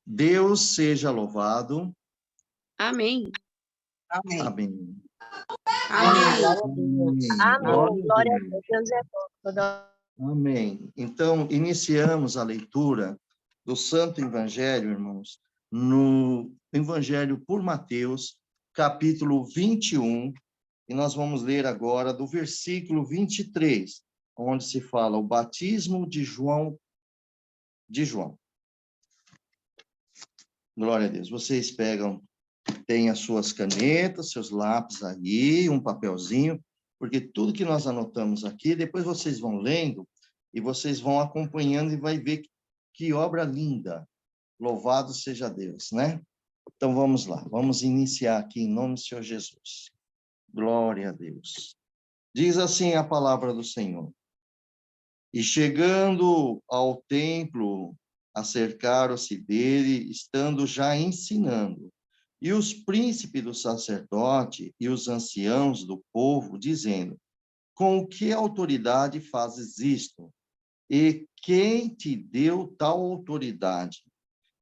Deus seja louvado. Amém. Amém. Amém. Amém. Glória a Deus. Amém. Glória a Deus. Deus é bom. Amém. Então, iniciamos a leitura do Santo Evangelho, irmãos, no Evangelho por Mateus, capítulo 21, e nós vamos ler agora do versículo 23, onde se fala o batismo de João. Glória a Deus. Vocês têm as suas canetas, seus lápis aí, um papelzinho, porque tudo que nós anotamos aqui, depois vocês vão lendo e vocês vão acompanhando e vai ver que obra linda. Louvado seja Deus, né? Então vamos lá, vamos iniciar aqui em nome do Senhor Jesus. Glória a Deus. Diz assim a palavra do Senhor. E chegando ao templo, acercaram-se dele, estando já ensinando. E os príncipes do sacerdote e os anciãos do povo, dizendo, com que autoridade fazes isto? E quem te deu tal autoridade?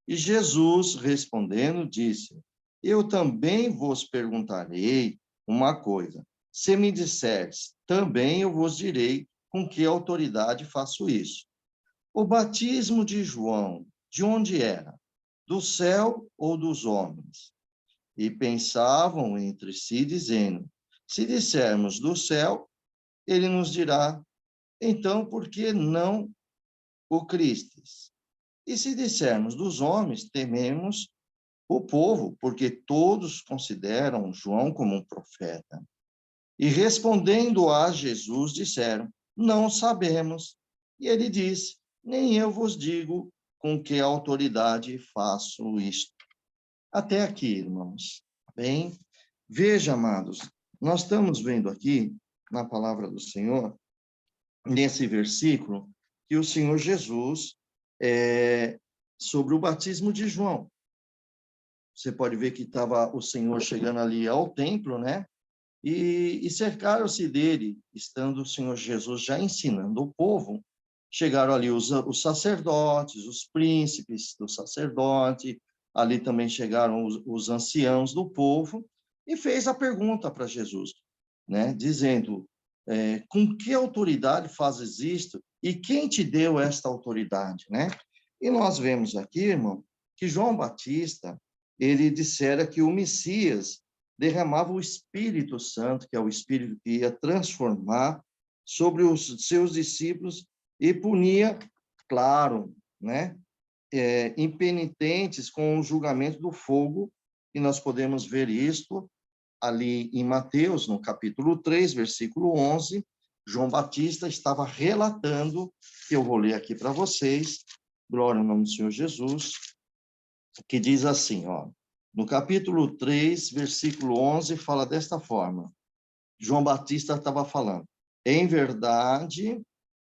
E Jesus, respondendo, disse, eu também vos perguntarei uma coisa. Se me disseres, também eu vos direi com que autoridade faço isso. O batismo de João, de onde era? Do céu ou dos homens? E pensavam entre si, dizendo, se dissermos do céu, ele nos dirá, então, por que não o Cristes? E se dissermos dos homens, tememos o povo, porque todos consideram João como um profeta. E respondendo a Jesus, disseram, não sabemos. E ele disse, nem eu vos digo com que autoridade faço isto. Até aqui, irmãos. Bem, veja, amados, nós estamos vendo aqui, na palavra do Senhor, nesse versículo, que o Senhor Jesus, sobre o batismo de João. Você pode ver que estava o Senhor chegando ali ao templo, né? E cercaram-se dele, estando o Senhor Jesus já ensinando o povo. Chegaram ali os sacerdotes, os príncipes do sacerdote, ali também chegaram os anciãos do povo, e fez a pergunta para Jesus, né? Dizendo, com que autoridade fazes isto? E quem te deu esta autoridade, né? E nós vemos aqui, irmão, que João Batista, ele dissera que o Messias derramava o Espírito Santo, que é o Espírito que ia transformar sobre os seus discípulos e punia, claro, né, impenitentes com o julgamento do fogo, e nós podemos ver isto ali em Mateus, no capítulo 3, versículo 11, João Batista estava relatando, que eu vou ler aqui para vocês, glória ao nome do Senhor Jesus, que diz assim, ó, no capítulo 3, versículo 11, fala desta forma. João Batista estava falando, em verdade,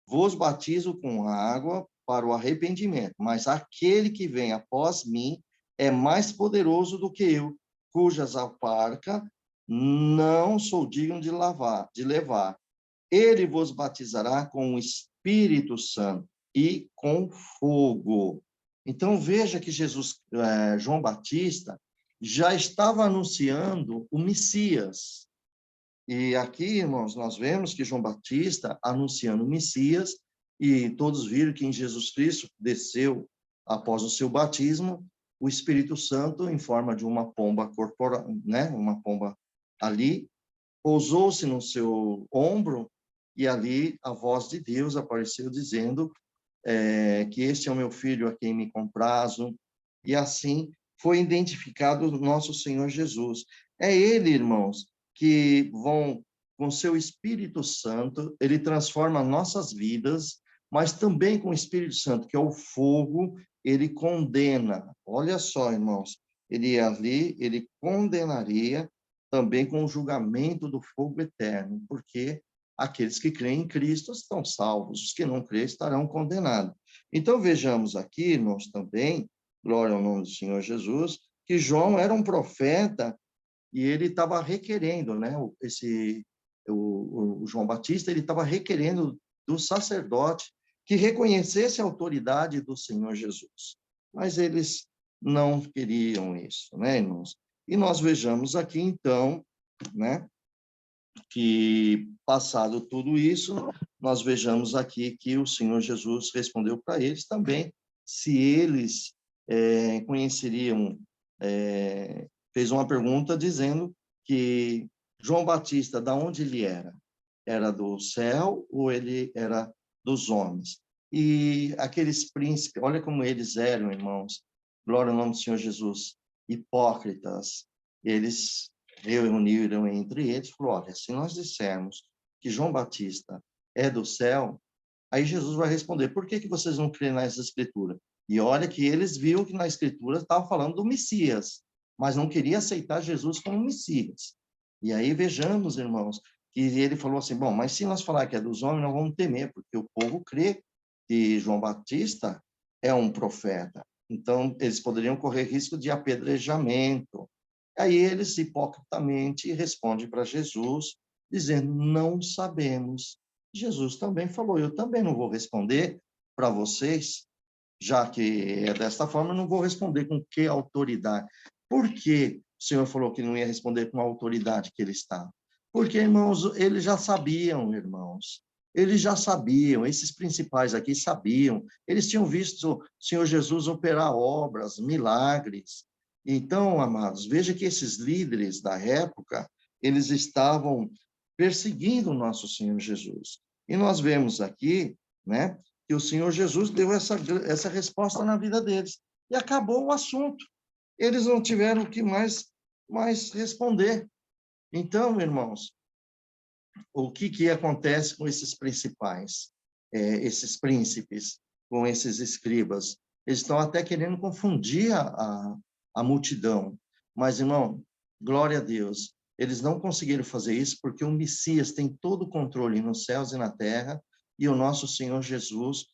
vos batizo com água para o arrependimento, mas aquele que vem após mim é mais poderoso do que eu, cujas alparca não sou digno de levar. Ele vos batizará com o Espírito Santo e com fogo. Então, veja que João Batista, já estava anunciando o Messias. E aqui, irmãos, nós vemos que João Batista anunciando o Messias, e todos viram que em Jesus Cristo desceu, após o seu batismo, o Espírito Santo em forma de uma pomba corporal, né? Uma pomba ali, pousou-se no seu ombro, e ali a voz de Deus apareceu dizendo que este é o meu filho a quem me comprazo, e assim foi identificado o nosso Senhor Jesus. É ele, irmãos, que com seu Espírito Santo, ele transforma nossas vidas, mas também com o Espírito Santo, que é o fogo, ele condena. Olha só, irmãos, ele condenaria também com o julgamento do fogo eterno, porque aqueles que creem em Cristo estão salvos, os que não creem estarão condenados. Então, vejamos aqui, irmãos, também, glória ao nome do Senhor Jesus, que João era um profeta e ele estava requerendo, né, o João Batista, ele estava requerendo do sacerdote que reconhecesse a autoridade do Senhor Jesus. Mas eles não queriam isso, né, irmãos? E nós vejamos aqui, então, né, que, passado tudo isso, nós vejamos aqui que o Senhor Jesus respondeu para eles também, se eles conheceriam, fez uma pergunta dizendo que João Batista, da onde ele era? Era do céu ou ele era dos homens? E aqueles príncipes, olha como eles eram, irmãos, glória ao nome do Senhor Jesus, hipócritas, eles reuniram entre eles, falou, olha, se nós dissermos que João Batista é do céu, aí Jesus vai responder, por que vocês não creem nessa escritura? E olha que eles viram que na escritura estava falando do Messias, mas não queria aceitar Jesus como Messias. E aí vejamos, irmãos, que ele falou assim, bom, mas se nós falar que é dos homens, não vamos temer, porque o povo crê que João Batista é um profeta. Então, eles poderiam correr risco de apedrejamento. Aí eles, hipocritamente, respondem para Jesus, dizendo, não sabemos. Jesus também falou, eu também não vou responder para vocês, já que é desta forma, eu não vou responder com que autoridade. Por que o Senhor falou que não ia responder com a autoridade que ele está? Porque, irmãos, eles já sabiam, irmãos. Eles já sabiam, esses principais aqui sabiam. Eles tinham visto o Senhor Jesus operar obras, milagres. Então, amados, veja que esses líderes da época, eles estavam perseguindo o nosso Senhor Jesus. E nós vemos aqui, né, que o Senhor Jesus deu essa resposta na vida deles. E acabou o assunto. Eles não tiveram o que mais responder. Então, irmãos, o que acontece com esses principais, esses príncipes, com esses escribas? Eles estão até querendo confundir a multidão. Mas, irmão, glória a Deus, eles não conseguiram fazer isso porque o Messias tem todo o controle nos céus e na terra, e o nosso Senhor Jesus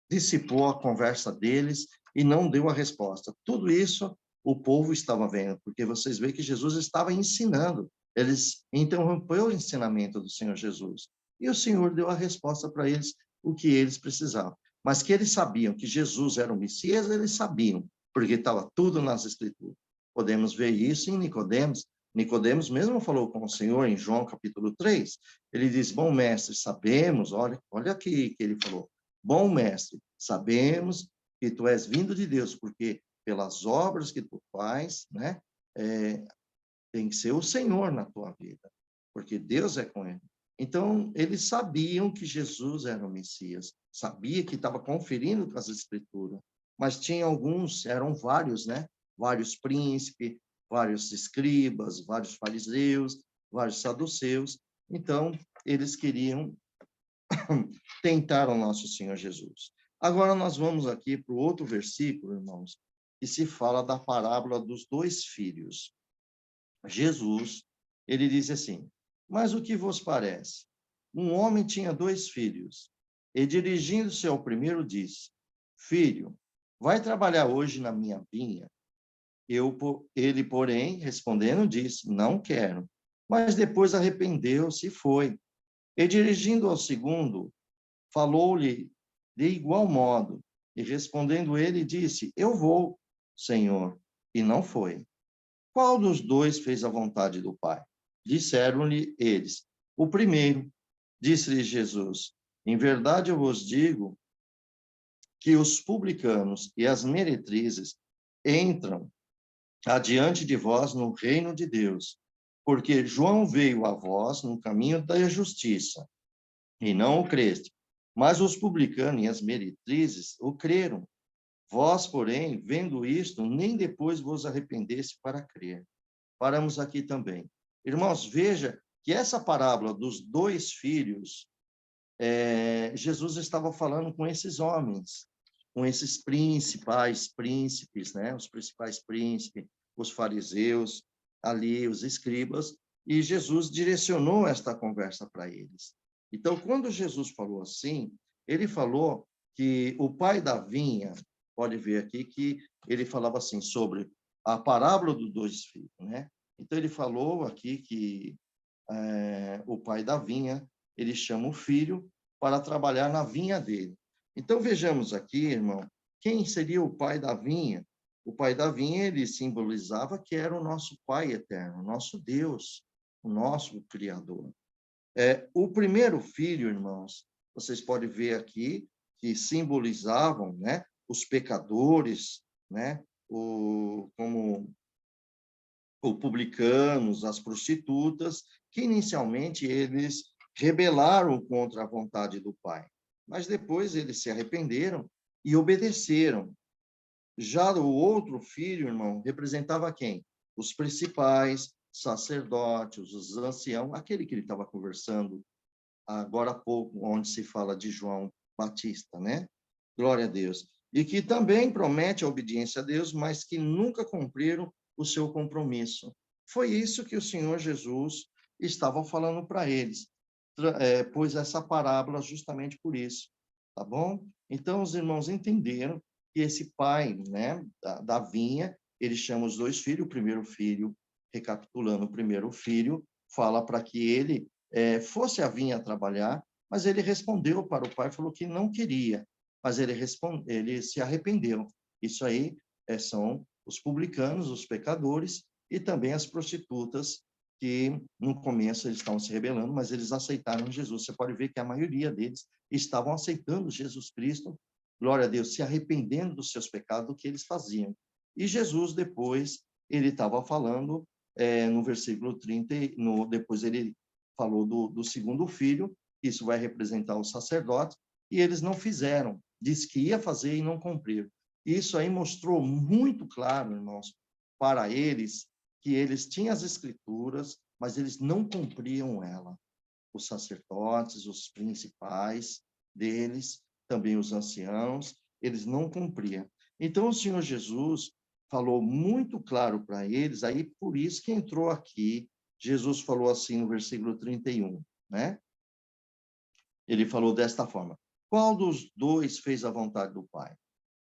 dissipou a conversa deles e não deu a resposta. Tudo isso o povo estava vendo, porque vocês veem que Jesus estava ensinando. Eles interrompeu o ensinamento do Senhor Jesus. E o Senhor deu a resposta para eles, o que eles precisavam. Mas que eles sabiam que Jesus era o Messias, eles sabiam, porque estava tudo nas Escrituras. Podemos ver isso em Nicodemos. Nicodemos mesmo falou com o Senhor em João capítulo 3. Ele diz, bom mestre, sabemos, olha aqui que ele falou, bom mestre, sabemos que tu és vindo de Deus, porque pelas obras que tu faz, né, tem que ser o Senhor na tua vida, porque Deus é com ele. Então, eles sabiam que Jesus era o Messias, sabia que estava conferindo com as Escrituras, mas tinha alguns, eram vários, né? Vários príncipes, vários escribas, vários fariseus, vários saduceus. Então, eles queriam tentar o nosso Senhor Jesus. Agora, nós vamos aqui para o outro versículo, irmãos, que se fala da parábola dos dois filhos. Jesus, ele diz assim, mas o que vos parece? Um homem tinha dois filhos, e dirigindo-se ao primeiro disse, filho, vai trabalhar hoje na minha vinha? Ele, porém, respondendo, disse, não quero. Mas depois arrependeu-se e foi. E dirigindo ao segundo, falou-lhe de igual modo, e respondendo ele, disse, eu vou, Senhor, e não foi. Qual dos dois fez a vontade do Pai? Disseram-lhe eles, o primeiro. Disse-lhe Jesus, em verdade eu vos digo que os publicanos e as meretrizes entram adiante de vós no reino de Deus, porque João veio a vós no caminho da justiça, e não o creste, mas os publicanos e as meretrizes o creram. Vós, porém, vendo isto, nem depois vos arrependeste para crer. Paramos aqui também. Irmãos, veja que essa parábola dos dois filhos, Jesus estava falando com esses homens, com esses príncipes, né? Os principais príncipes, os fariseus, ali, os escribas, e Jesus direcionou esta conversa para eles. Então, quando Jesus falou assim, ele falou que o pai da vinha, pode ver aqui que ele falava assim sobre a parábola dos dois filhos, né? Então, ele falou aqui que o pai da vinha, ele chama o filho para trabalhar na vinha dele. Então, vejamos aqui, irmão, quem seria o pai da vinha? O pai da vinha, ele simbolizava que era o nosso Pai eterno, o nosso Deus, o nosso Criador. O primeiro filho, irmãos, vocês podem ver aqui, que simbolizavam, né, os pecadores, né, como os publicanos, as prostitutas, que inicialmente eles rebelaram contra a vontade do Pai, mas depois eles se arrependeram e obedeceram. Já o outro filho, irmão, representava quem? Os principais, sacerdotes, os anciãos, aquele que ele estava conversando agora há pouco, onde se fala de João Batista, né? Glória a Deus. E que também promete a obediência a Deus, mas que nunca cumpriram o seu compromisso. Foi isso que o Senhor Jesus estava falando para eles, pois essa parábola justamente por isso, tá bom? Então, os irmãos entenderam que esse pai, né, da vinha, ele chama os dois filhos, o primeiro filho, recapitulando, o primeiro filho fala para que ele fosse a vinha trabalhar, mas ele respondeu para o pai, falou que não queria, mas ele se arrependeu. Isso aí são os publicanos, os pecadores, e também as prostitutas, que no começo eles estavam se rebelando, mas eles aceitaram Jesus. Você pode ver que a maioria deles estavam aceitando Jesus Cristo, glória a Deus, se arrependendo dos seus pecados, do que eles faziam. E Jesus, depois, ele estava falando, no versículo 30, depois ele falou do segundo filho, isso vai representar o sacerdote, e eles não fizeram, disse que ia fazer e não cumpriram. Isso aí mostrou muito claro, irmãos, para eles, que eles tinham as escrituras, mas eles não cumpriam ela. Os sacerdotes, os principais deles, também os anciãos, eles não cumpriam. Então, o Senhor Jesus falou muito claro para eles, aí por isso que entrou aqui, Jesus falou assim no versículo 31, né? Ele falou desta forma: qual dos dois fez a vontade do Pai?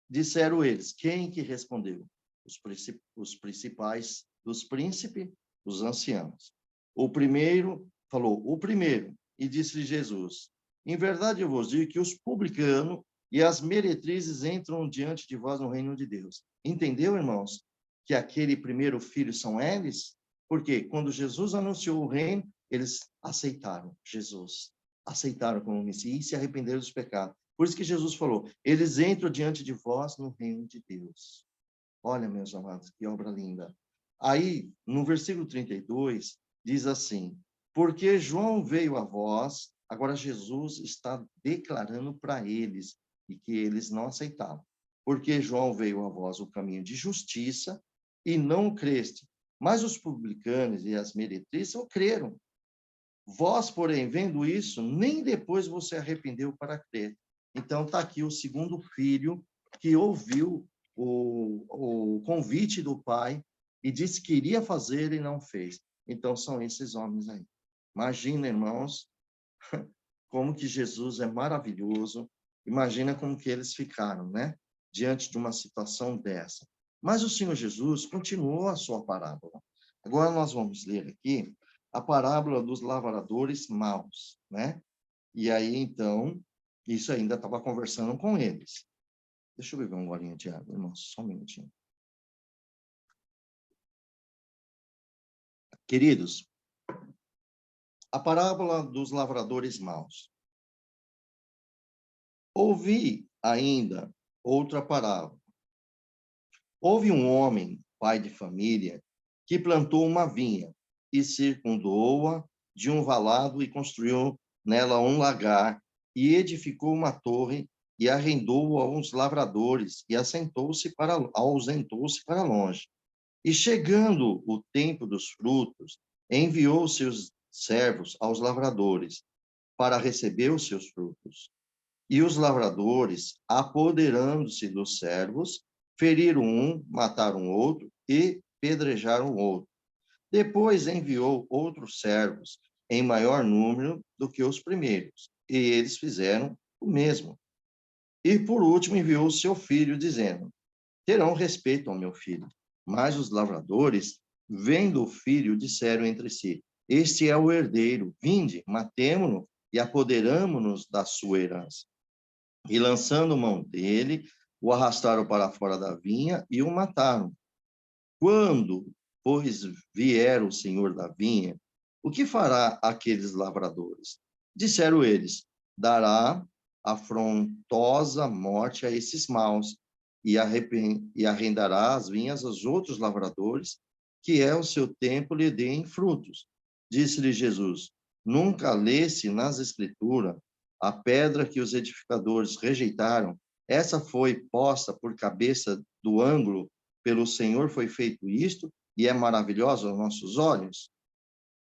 Disseram eles. Quem que respondeu? Os principais dos príncipes, os anciãos. O primeiro falou, o primeiro, e disse-lhe Jesus: em verdade eu vos digo que os publicanos e as meretrizes entram diante de vós no reino de Deus. Entendeu, irmãos? Que aquele primeiro filho são eles? Porque quando Jesus anunciou o reino, eles aceitaram Jesus. Aceitaram como Messias e se arrependeram dos pecados. Por isso que Jesus falou, eles entram diante de vós no reino de Deus. Olha, meus amados, que obra linda. Aí, no versículo 32, diz assim, porque João veio a vós, agora Jesus está declarando para eles, e que eles não aceitavam. Porque João veio a vós o caminho de justiça, e não creste. Mas os publicanos e as meretrizes o creram. Vós, porém, vendo isso, nem depois você arrependeu para crer. Então, está aqui o segundo filho que ouviu o convite do pai e disse que iria fazer e não fez. Então, são esses homens aí. Imagina, irmãos, como que Jesus é maravilhoso. Imagina como que eles ficaram, né? Diante de uma situação dessa. Mas o Senhor Jesus continuou a sua parábola. Agora nós vamos ler aqui a parábola dos lavradores maus, né? E aí, então, isso ainda estava conversando com eles. Deixa eu beber um golinho de água, irmão, só um minutinho. Queridos, a parábola dos lavradores maus. Ouvi ainda outra parábola. Houve um homem, pai de família, que plantou uma vinha e circundou-a de um valado e construiu nela um lagar e edificou uma torre e arrendou a uns lavradores e ausentou-se para longe. E chegando o tempo dos frutos, enviou seus servos aos lavradores para receber os seus frutos. E os lavradores, apoderando-se dos servos, feriram um, mataram outro e pedrejaram o outro. Depois enviou outros servos, em maior número do que os primeiros, e eles fizeram o mesmo. E, por último, enviou seu filho, dizendo, terão respeito ao meu filho. Mas os lavradores, vendo o filho, disseram entre si, este é o herdeiro, vinde, matemo-no e apoderamo-nos da sua herança. E lançando mão dele, o arrastaram para fora da vinha e o mataram. Quando, pois, vier o senhor da vinha, o que fará aqueles lavradores? Disseram eles: dará afrontosa morte a esses maus e arrendará as vinhas aos outros lavradores, que é o seu tempo lhe deem frutos. Disse-lhe Jesus: nunca lesse nas Escrituras a pedra que os edificadores rejeitaram, essa foi posta por cabeça do ângulo, pelo Senhor foi feito isto, e é maravilhoso aos nossos olhos?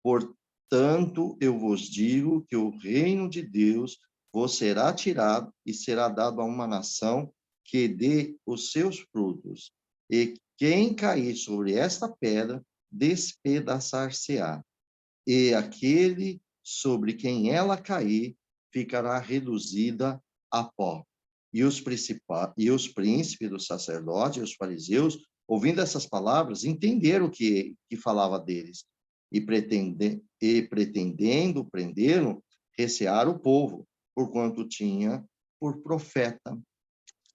Portanto, eu vos digo que o reino de Deus vos será tirado e será dado a uma nação que dê os seus frutos. E quem cair sobre esta pedra, despedaçar-se-á. E aquele sobre quem ela cair, ficará reduzida a pó. E os príncipes dos sacerdotes e os fariseus, ouvindo essas palavras, entenderam que falava deles. E pretendendo prendê-lo, recearam o povo, porquanto tinha por profeta.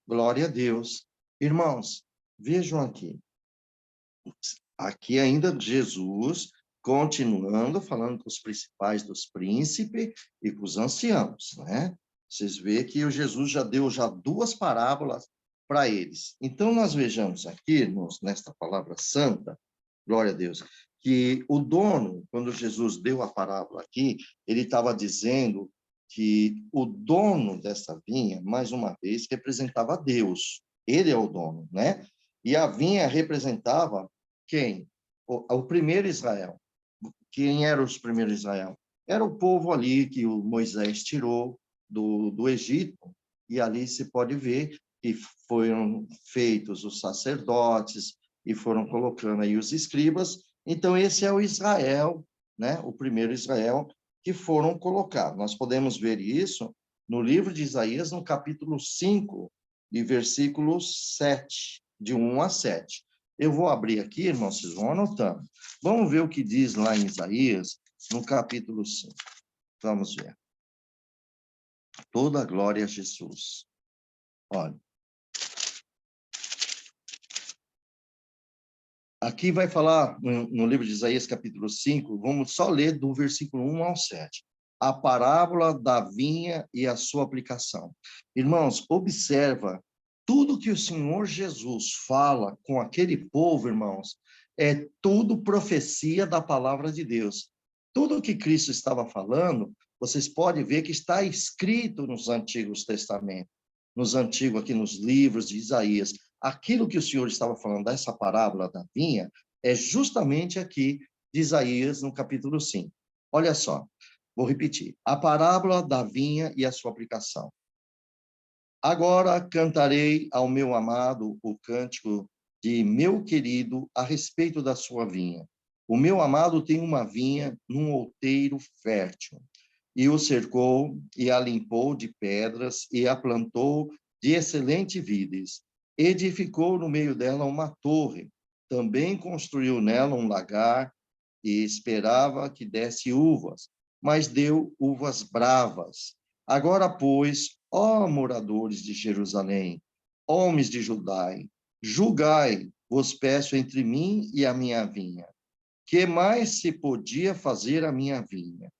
Glória a Deus. Irmãos, vejam aqui. Aqui ainda Jesus continuando falando com os principais dos príncipes e com os anciãos, né? Vocês veem que o Jesus já deu duas parábolas para eles. Então, nós vejamos aqui, irmãos, nesta palavra santa, glória a Deus, que o dono, quando Jesus deu a parábola aqui, ele estava dizendo que o dono dessa vinha, mais uma vez, representava Deus. Ele é o dono, né? E a vinha representava quem? O primeiro Israel. Quem eram os primeiros Israel? Era o povo ali que o Moisés tirou do Egito, e ali se pode ver que foram feitos os sacerdotes e foram colocando aí os escribas. Então, esse é o Israel, né? O primeiro Israel que foram colocados. Nós podemos ver isso no livro de Isaías, no capítulo 5, e versículo 7, de 1 a 7. Eu vou abrir aqui, irmãos, vocês vão anotando. Vamos ver o que diz lá em Isaías, no capítulo 5. Vamos ver. Toda a glória a Jesus. Olha. Aqui vai falar, no livro de Isaías, capítulo 5, vamos só ler do versículo 1 ao 7. A parábola da vinha e a sua aplicação. Irmãos, observa, tudo que o Senhor Jesus fala com aquele povo, irmãos, é tudo profecia da palavra de Deus. Tudo que Cristo estava falando, vocês podem ver que está escrito nos Antigos Testamentos, aqui nos livros de Isaías. Aquilo que o Senhor estava falando dessa parábola da vinha é justamente aqui de Isaías, no capítulo 5. Olha só, vou repetir. A parábola da vinha e a sua aplicação. Agora cantarei ao meu amado o cântico de meu querido a respeito da sua vinha. O meu amado tem uma vinha num outeiro fértil, e o cercou e a limpou de pedras e a plantou de excelentes vides. Edificou no meio dela uma torre, também construiu nela um lagar e esperava que desse uvas, mas deu uvas bravas. Agora, pois, ó moradores de Jerusalém, homens de Judá, julgai, vos peço, entre mim e a minha vinha. Que mais se podia fazer a minha vinha?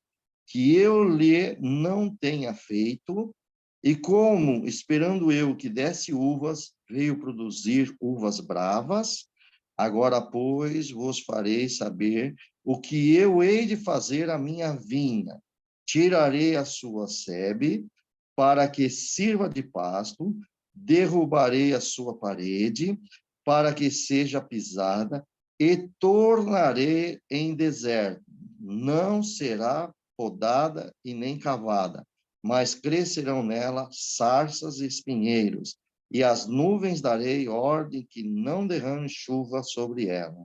Que eu lhe não tenha feito, e como, esperando eu que desse uvas, veio produzir uvas bravas, agora, pois, vos farei saber o que eu hei de fazer à minha vinha. Tirarei a sua sebe, para que sirva de pasto, derrubarei a sua parede, para que seja pisada, e tornarei em deserto. Não será podada e nem cavada, mas crescerão nela sarças e espinheiros, e as nuvens darei ordem que não derrame chuva sobre ela.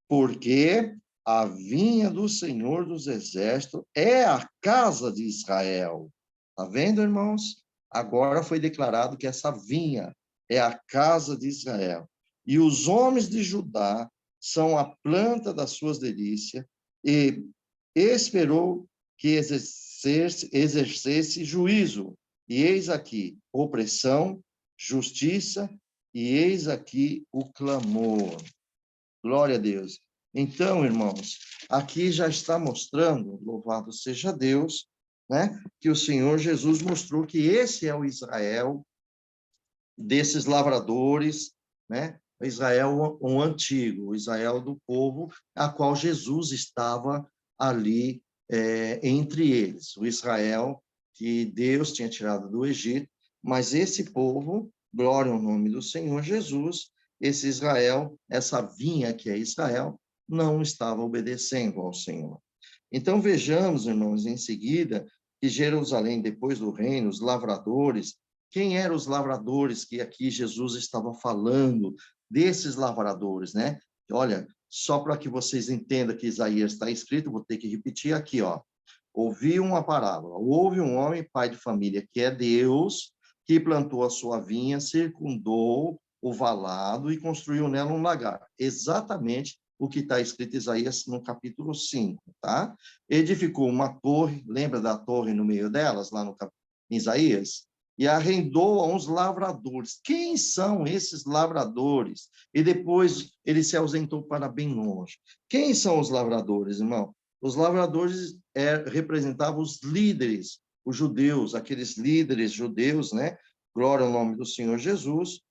Porque a vinha do Senhor dos Exércitos é a casa de Israel. Está vendo, irmãos? Agora foi declarado que essa vinha é a casa de Israel. E os homens de Judá são a planta das suas delícias, e esperou que exercesse juízo. E eis aqui, opressão justiça, e eis aqui o clamor. Glória a Deus. Então, irmãos, aqui já está mostrando, louvado seja Deus, né, que o Senhor Jesus mostrou que esse é o Israel desses lavradores, né, o Israel o antigo, o Israel do povo, a qual Jesus estava ali entre eles, o Israel que Deus tinha tirado do Egito, mas esse povo, glória ao nome do Senhor Jesus, esse Israel, essa vinha que é Israel, não estava obedecendo ao Senhor. Então, vejamos, irmãos, em seguida, que Jerusalém, depois do reino, os lavradores, quem eram os lavradores que aqui Jesus estava falando, desses lavradores, né? Olha, só para que vocês entendam que Isaías está escrito, vou ter que repetir aqui, ó. Ouvi uma parábola. Houve um homem, pai de família, que é Deus, que plantou a sua vinha, circundou o valado e construiu nela um lagar. Exatamente o que está escrito em Isaías no capítulo 5, tá? Edificou uma torre, lembra da torre no meio delas, lá no em Isaías? E arrendou a uns lavradores. Quem são esses lavradores? E depois ele se ausentou para bem longe. Quem são os lavradores, irmão? Os lavradores representavam os líderes, os judeus, aqueles líderes judeus, né? Glória ao nome do Senhor Jesus.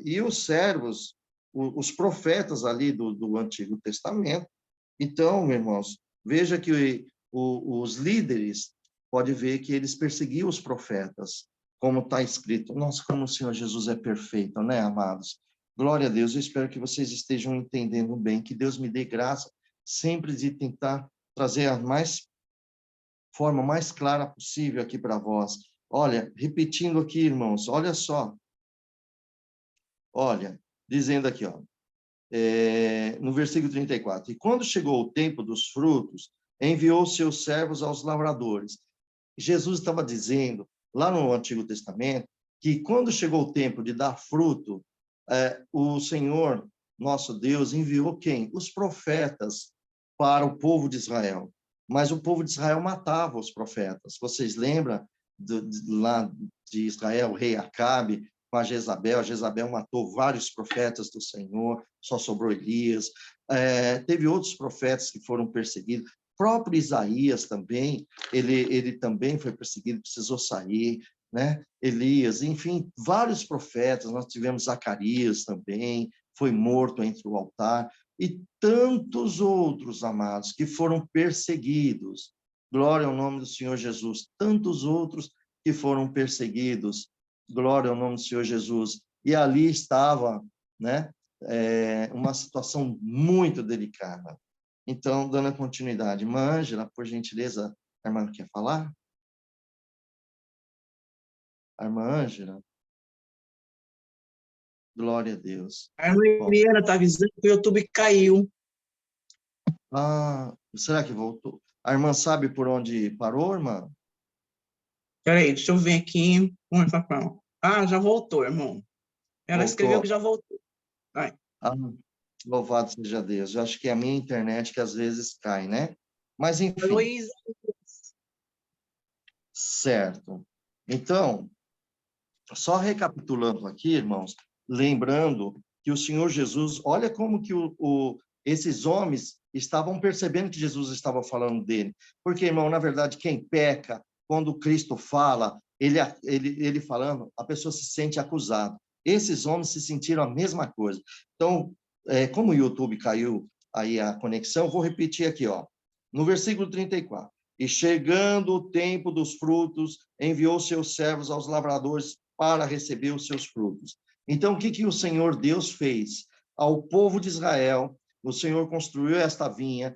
E os servos, os profetas ali do Antigo Testamento. Então, irmãos, veja que os líderes, pode ver que eles perseguiam os profetas, como está escrito. Nossa, como o Senhor Jesus é perfeito, né, amados? Glória a Deus, eu espero que vocês estejam entendendo bem, que Deus me dê graça sempre de tentar trazer a forma mais clara possível aqui para vós. Olha, repetindo aqui, irmãos, olha só. Olha, dizendo aqui, ó, no versículo 34, e quando chegou o tempo dos frutos, enviou seus servos aos lavradores. Jesus estava dizendo, lá no Antigo Testamento, que quando chegou o tempo de dar fruto, o Senhor, nosso Deus, enviou quem? Os profetas para o povo de Israel. Mas o povo de Israel matava os profetas. Vocês lembram lá de Israel, o rei Acabe, com a Jezabel? A Jezabel matou vários profetas do Senhor, só sobrou Elias. Teve outros profetas que foram perseguidos. O próprio Isaías também, ele também foi perseguido, precisou sair, né? Elias, enfim, vários profetas. Nós tivemos Zacarias também, foi morto entre o altar, e tantos outros, amados, que foram perseguidos. Glória ao nome do Senhor Jesus. Tantos outros que foram perseguidos. Glória ao nome do Senhor Jesus. E ali estava, né, uma situação muito delicada. Então, dando continuidade, irmã Ângela, por gentileza, a irmã quer falar? A irmã Ângela? Glória a Deus. A irmã Eliana está avisando que o YouTube caiu. Será que voltou? A irmã sabe por onde parou, irmã? Espera aí, deixa eu ver aqui. Já voltou, irmão. Ela escreveu que já voltou. Vai. Louvado seja Deus. Eu acho que é a minha internet que às vezes cai, né? Mas, enfim. Luísa. Certo. Então, só recapitulando aqui, irmãos, lembrando que o Senhor Jesus, olha como que esses homens estavam percebendo que Jesus estava falando dele. Porque, irmão, na verdade, quem peca, quando Cristo fala, ele falando, a pessoa se sente acusada. Esses homens se sentiram a mesma coisa. Então, como o YouTube caiu aí a conexão, vou repetir aqui, ó. No versículo 34. E chegando o tempo dos frutos, enviou seus servos aos lavradores para receber os seus frutos. Então, o que o Senhor Deus fez? Ao povo de Israel, o Senhor construiu esta vinha,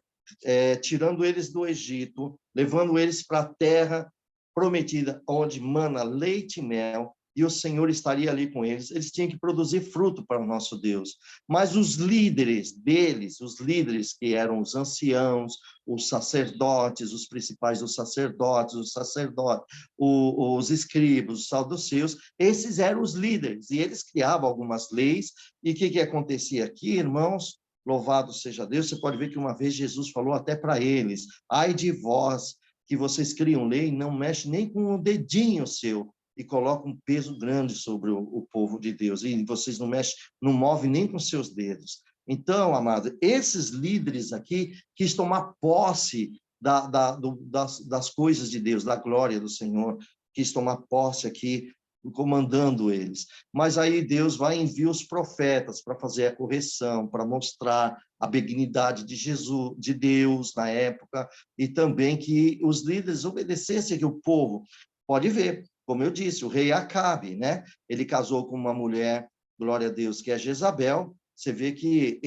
tirando eles do Egito, levando eles para a terra prometida, onde mana leite e mel, e o Senhor estaria ali com eles. Eles tinham que produzir fruto para o nosso Deus. Mas os líderes deles, os líderes que eram os anciãos, os sacerdotes, os principais dos sacerdotes, os escribas, os saduceus, esses eram os líderes, e eles criavam algumas leis. E o que acontecia aqui, irmãos? Louvado seja Deus. Você pode ver que uma vez Jesus falou até para eles: ai de vós, que vocês criam lei, não mexe nem com um dedinho seu, e coloca um peso grande sobre o povo de Deus. E vocês não mexem, não movem nem com seus dedos. Então, amado, esses líderes aqui quis tomar posse das coisas de Deus, da glória do Senhor, quis tomar posse aqui, comandando eles. Mas aí Deus vai enviar os profetas para fazer a correção, para mostrar a benignidade de Jesus, de Deus na época, e também que os líderes obedecessem que o povo. Pode ver, como eu disse, o rei Acabe, né? Ele casou com uma mulher, glória a Deus, que é Jezabel. Você vê que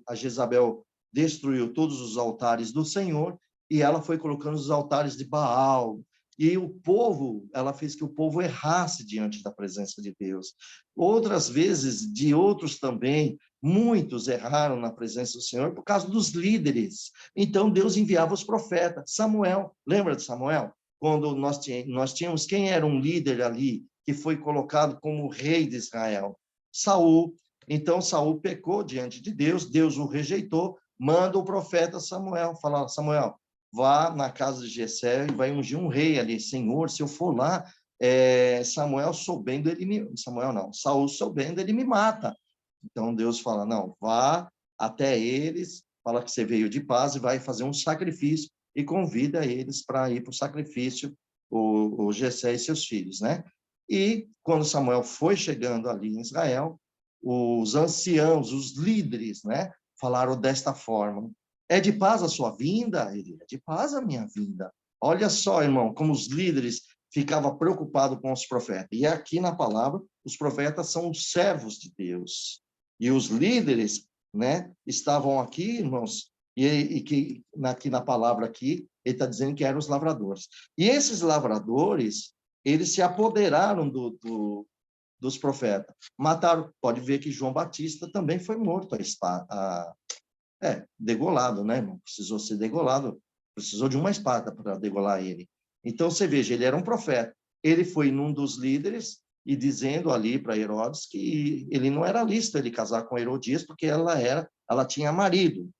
a Jezabel destruiu todos os altares do Senhor e ela foi colocando os altares de Baal. E o povo, ela fez que o povo errasse diante da presença de Deus. Outras vezes, de outros também, muitos erraram na presença do Senhor por causa dos líderes. Então, Deus enviava os profetas. Samuel, lembra de Samuel? Quando nós tínhamos quem era um líder ali, que foi colocado como rei de Israel? Saul. Então, Saul pecou diante de Deus, Deus o rejeitou, manda o profeta Samuel, fala, Samuel, vá na casa de Jessé e vai ungir um rei ali. Senhor, se eu for lá, Samuel soubendo, Saul soubendo, ele me mata. Então, Deus fala, não, vá até eles, fala que você veio de paz e vai fazer um sacrifício e convida eles para ir para o sacrifício, o Jessé e seus filhos, né? E quando Samuel foi chegando ali em Israel, os anciãos, os líderes, né, falaram desta forma: é de paz a sua vinda? Ele, é de paz a minha vinda. Olha só, irmão, como os líderes ficavam preocupados com os profetas. E aqui na palavra, os profetas são os servos de Deus. E os líderes, né, estavam aqui, irmãos, e que aqui na palavra aqui, ele está dizendo que eram os lavradores. E esses lavradores, eles se apoderaram dos profetas. Mataram, pode ver que João Batista também foi morto a espada, degolado, né, irmão? Precisou ser degolado, precisou de uma espada para degolar ele. Então, você veja, ele era um profeta. Ele foi num dos líderes e dizendo ali para Herodes que ele não era lícito ele casar com Herodias, porque ela tinha marido.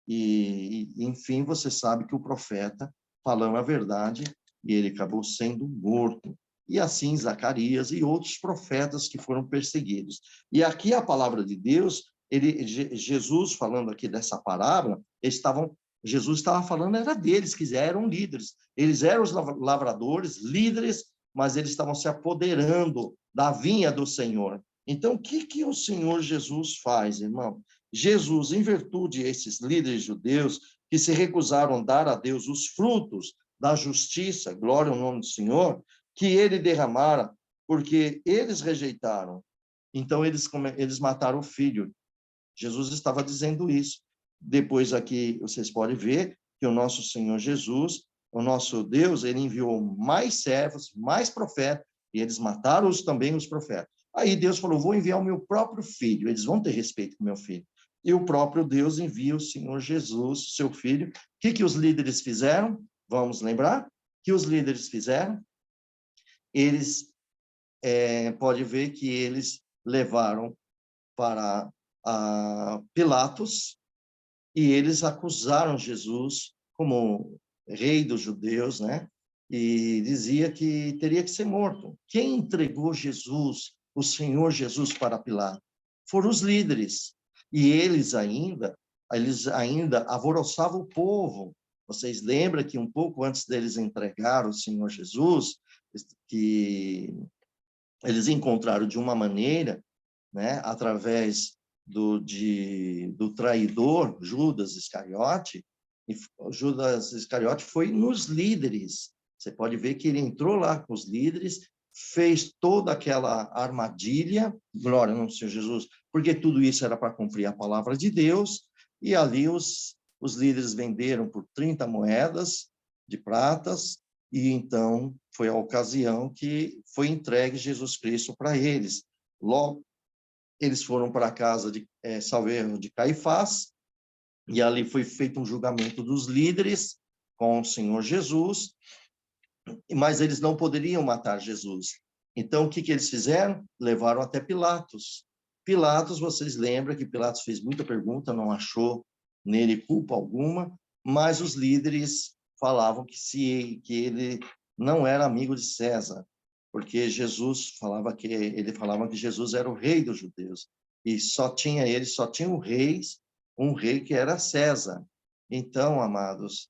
E, enfim, você sabe que o profeta, falando a verdade, e ele acabou sendo morto. E assim Zacarias e outros profetas que foram perseguidos. E aqui a palavra de Deus, Jesus falando aqui dessa parábola, Jesus estava falando, era deles, que eram líderes. Eles eram os lavradores, líderes, mas eles estavam se apoderando da vinha do Senhor. Então, o que o Senhor Jesus faz, irmão? Jesus, em virtude desses líderes judeus que se recusaram a dar a Deus os frutos da justiça, glória ao nome do Senhor, que ele derramara, porque eles rejeitaram. Então, eles mataram o filho. Jesus estava dizendo isso. Depois aqui, vocês podem ver que o nosso Senhor Jesus, o nosso Deus, ele enviou mais servos, mais profetas, e eles mataram também os profetas. Aí Deus falou, vou enviar o meu próprio filho, eles vão ter respeito com o meu filho. E o próprio Deus envia o Senhor Jesus, seu filho. O que os líderes fizeram? Vamos lembrar? O que os líderes fizeram? Eles, pode ver que eles levaram para Pilatos e eles acusaram Jesus como rei dos judeus, né? E dizia que teria que ser morto. Quem entregou Jesus, o Senhor Jesus, para Pilatos? Foram os líderes. E eles ainda alvoroçavam o povo. Vocês lembram que um pouco antes deles entregar o Senhor Jesus, que eles encontraram de uma maneira, né, através do traidor Judas Iscariote, e Judas Iscariote foi nos líderes. Você pode ver que ele entrou lá com os líderes, fez toda aquela armadilha, glória ao Senhor Jesus, porque tudo isso era para cumprir a palavra de Deus, e ali os líderes venderam por 30 moedas de pratas, e então foi a ocasião que foi entregue Jesus Cristo para eles. Logo, eles foram para a casa de Caifás, e ali foi feito um julgamento dos líderes com o Senhor Jesus, mas eles não poderiam matar Jesus. Então, o que eles fizeram? Levaram até Pilatos. Pilatos, vocês lembram que Pilatos fez muita pergunta, não achou nele culpa alguma, mas os líderes falavam que ele não era amigo de César. porque Jesus falava que ele falava que Jesus era o rei dos judeus e só tinha um rei que era César. Então, amados,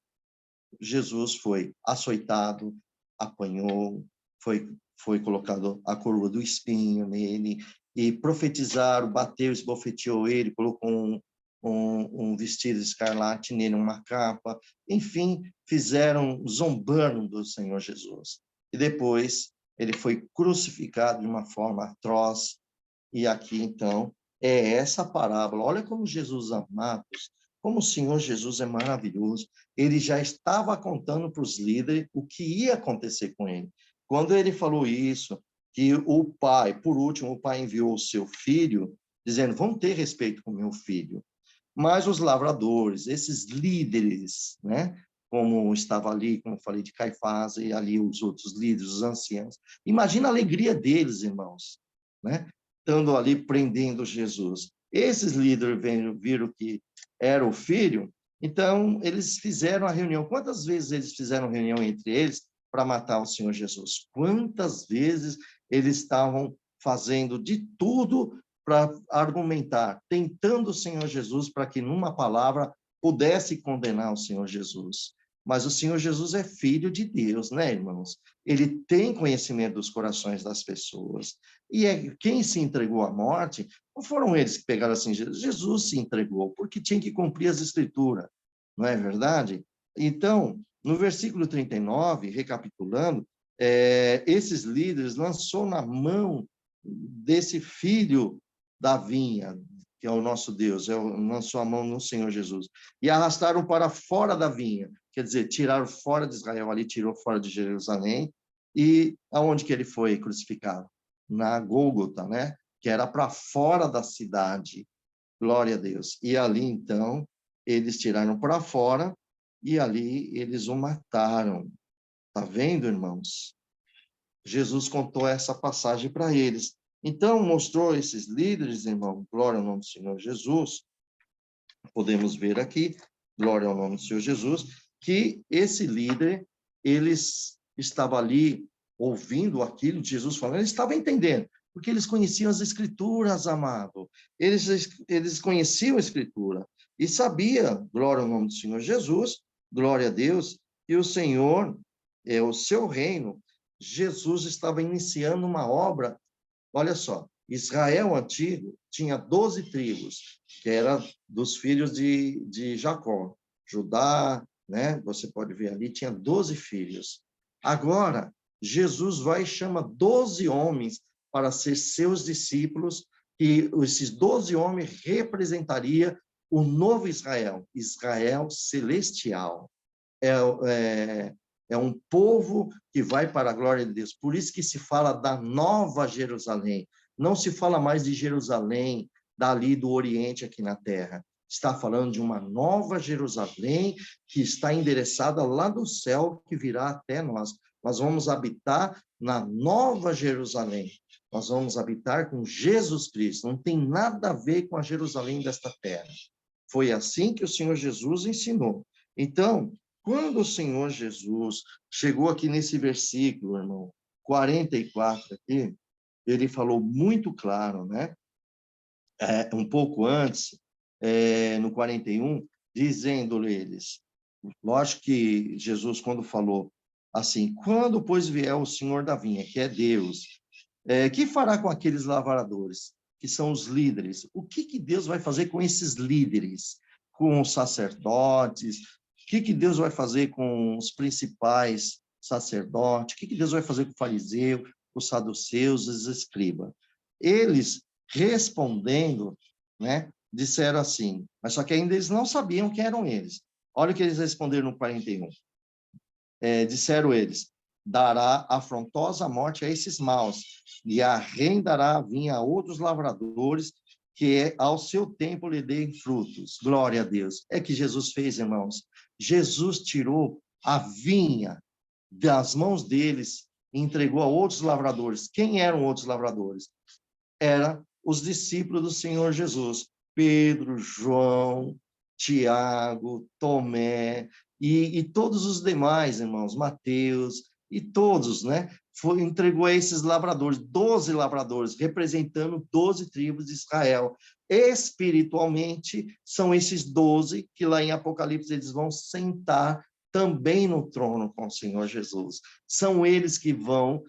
Jesus foi açoitado, apanhou, foi colocado a coroa do espinho nele, e profetizaram, bateu, esbofeteou ele, colocou um vestido escarlate nele, uma capa, enfim, fizeram zombando do Senhor Jesus. E depois ele foi crucificado de uma forma atroz, e aqui, então, é essa parábola. Olha como Jesus, amados, como o Senhor Jesus é maravilhoso. Ele já estava contando para os líderes o que ia acontecer com ele. Quando ele falou isso, que o pai, por último, o pai enviou o seu filho, dizendo, vão ter respeito com meu filho. Mas os lavradores, esses líderes, né? Como estava ali, como eu falei, de Caifás, e ali os outros líderes, os anciãos. Imagina a alegria deles, irmãos, né? Estando ali prendendo Jesus. Esses líderes viram que era o filho, então eles fizeram a reunião. Quantas vezes eles fizeram reunião entre eles para matar o Senhor Jesus? Quantas vezes eles estavam fazendo de tudo para argumentar, tentando o Senhor Jesus para que, numa palavra, pudesse condenar o Senhor Jesus. Mas o Senhor Jesus é filho de Deus, né, irmãos? Ele tem conhecimento dos corações das pessoas. E quem se entregou à morte, não foram eles que pegaram assim, Jesus se entregou, porque tinha que cumprir as escrituras, não é verdade? Então, no versículo 39, recapitulando, esses líderes lançou na mão desse filho da vinha, que é o nosso Deus, lançou a mão no Senhor Jesus, e arrastaram para fora da vinha, quer dizer, tiraram fora de Israel, ali tirou fora de Jerusalém, e aonde que ele foi crucificado? Na Gólgota, né? Que era para fora da cidade, glória a Deus. E ali, então, eles tiraram para fora, e ali eles o mataram. Tá vendo, irmãos? Jesus contou essa passagem para eles. Então, mostrou esses líderes, irmão, glória ao nome do Senhor Jesus, podemos ver aqui, glória ao nome do Senhor Jesus, que esse líder, eles estavam ali ouvindo aquilo de Jesus falando, eles estavam entendendo, porque eles conheciam as Escrituras, amado. Eles conheciam a Escritura e sabia, glória ao nome do Senhor Jesus, glória a Deus, que o Senhor, o seu reino, Jesus estava iniciando uma obra. Olha só, Israel antigo tinha 12 tribos, que era dos filhos de Jacó. Judá, né? Você pode ver ali, tinha 12 filhos. Agora, Jesus vai e chama 12 homens para ser seus discípulos, e esses 12 homens representariam o novo Israel, Israel celestial. É um povo que vai para a glória de Deus. Por isso que se fala da Nova Jerusalém. Não se fala mais de Jerusalém, dali do Oriente aqui na Terra. Está falando de uma Nova Jerusalém que está endereçada lá do céu, que virá até nós. Nós vamos habitar na Nova Jerusalém. Nós vamos habitar com Jesus Cristo. Não tem nada a ver com a Jerusalém desta terra. Foi assim que o Senhor Jesus ensinou. Então, quando o Senhor Jesus chegou aqui nesse versículo, irmão, 44 aqui, ele falou muito claro, né? Um pouco antes, no 41, dizendo-lhe eles, lógico que Jesus, quando falou assim, quando, pois, vier o Senhor da vinha, que é Deus, que fará com aqueles lavradores, que são os líderes? O que Deus vai fazer com esses líderes? Com os sacerdotes? O que Deus vai fazer com os principais sacerdotes? O que Deus vai fazer com o fariseu, os saduceus, os escribas? Eles, respondendo, né, disseram assim, mas só que ainda eles não sabiam quem eram eles. Olha o que eles responderam no 41. Disseram eles, dará afrontosa morte a esses maus, e arrendará a vinha a outros lavradores, que ao seu tempo lhe deem frutos. Glória a Deus. É que Jesus fez, irmãos. Jesus tirou a vinha das mãos deles e entregou a outros lavradores. Quem eram outros lavradores? Eram os discípulos do Senhor Jesus. Pedro, João, Tiago, Tomé e todos os demais, irmãos, Mateus, e todos, né? entregou a esses lavradores, 12 lavradores, representando 12 tribos de Israel. Espiritualmente, são esses 12 que lá em Apocalipse eles vão sentar também no trono com o Senhor Jesus. São eles que vão,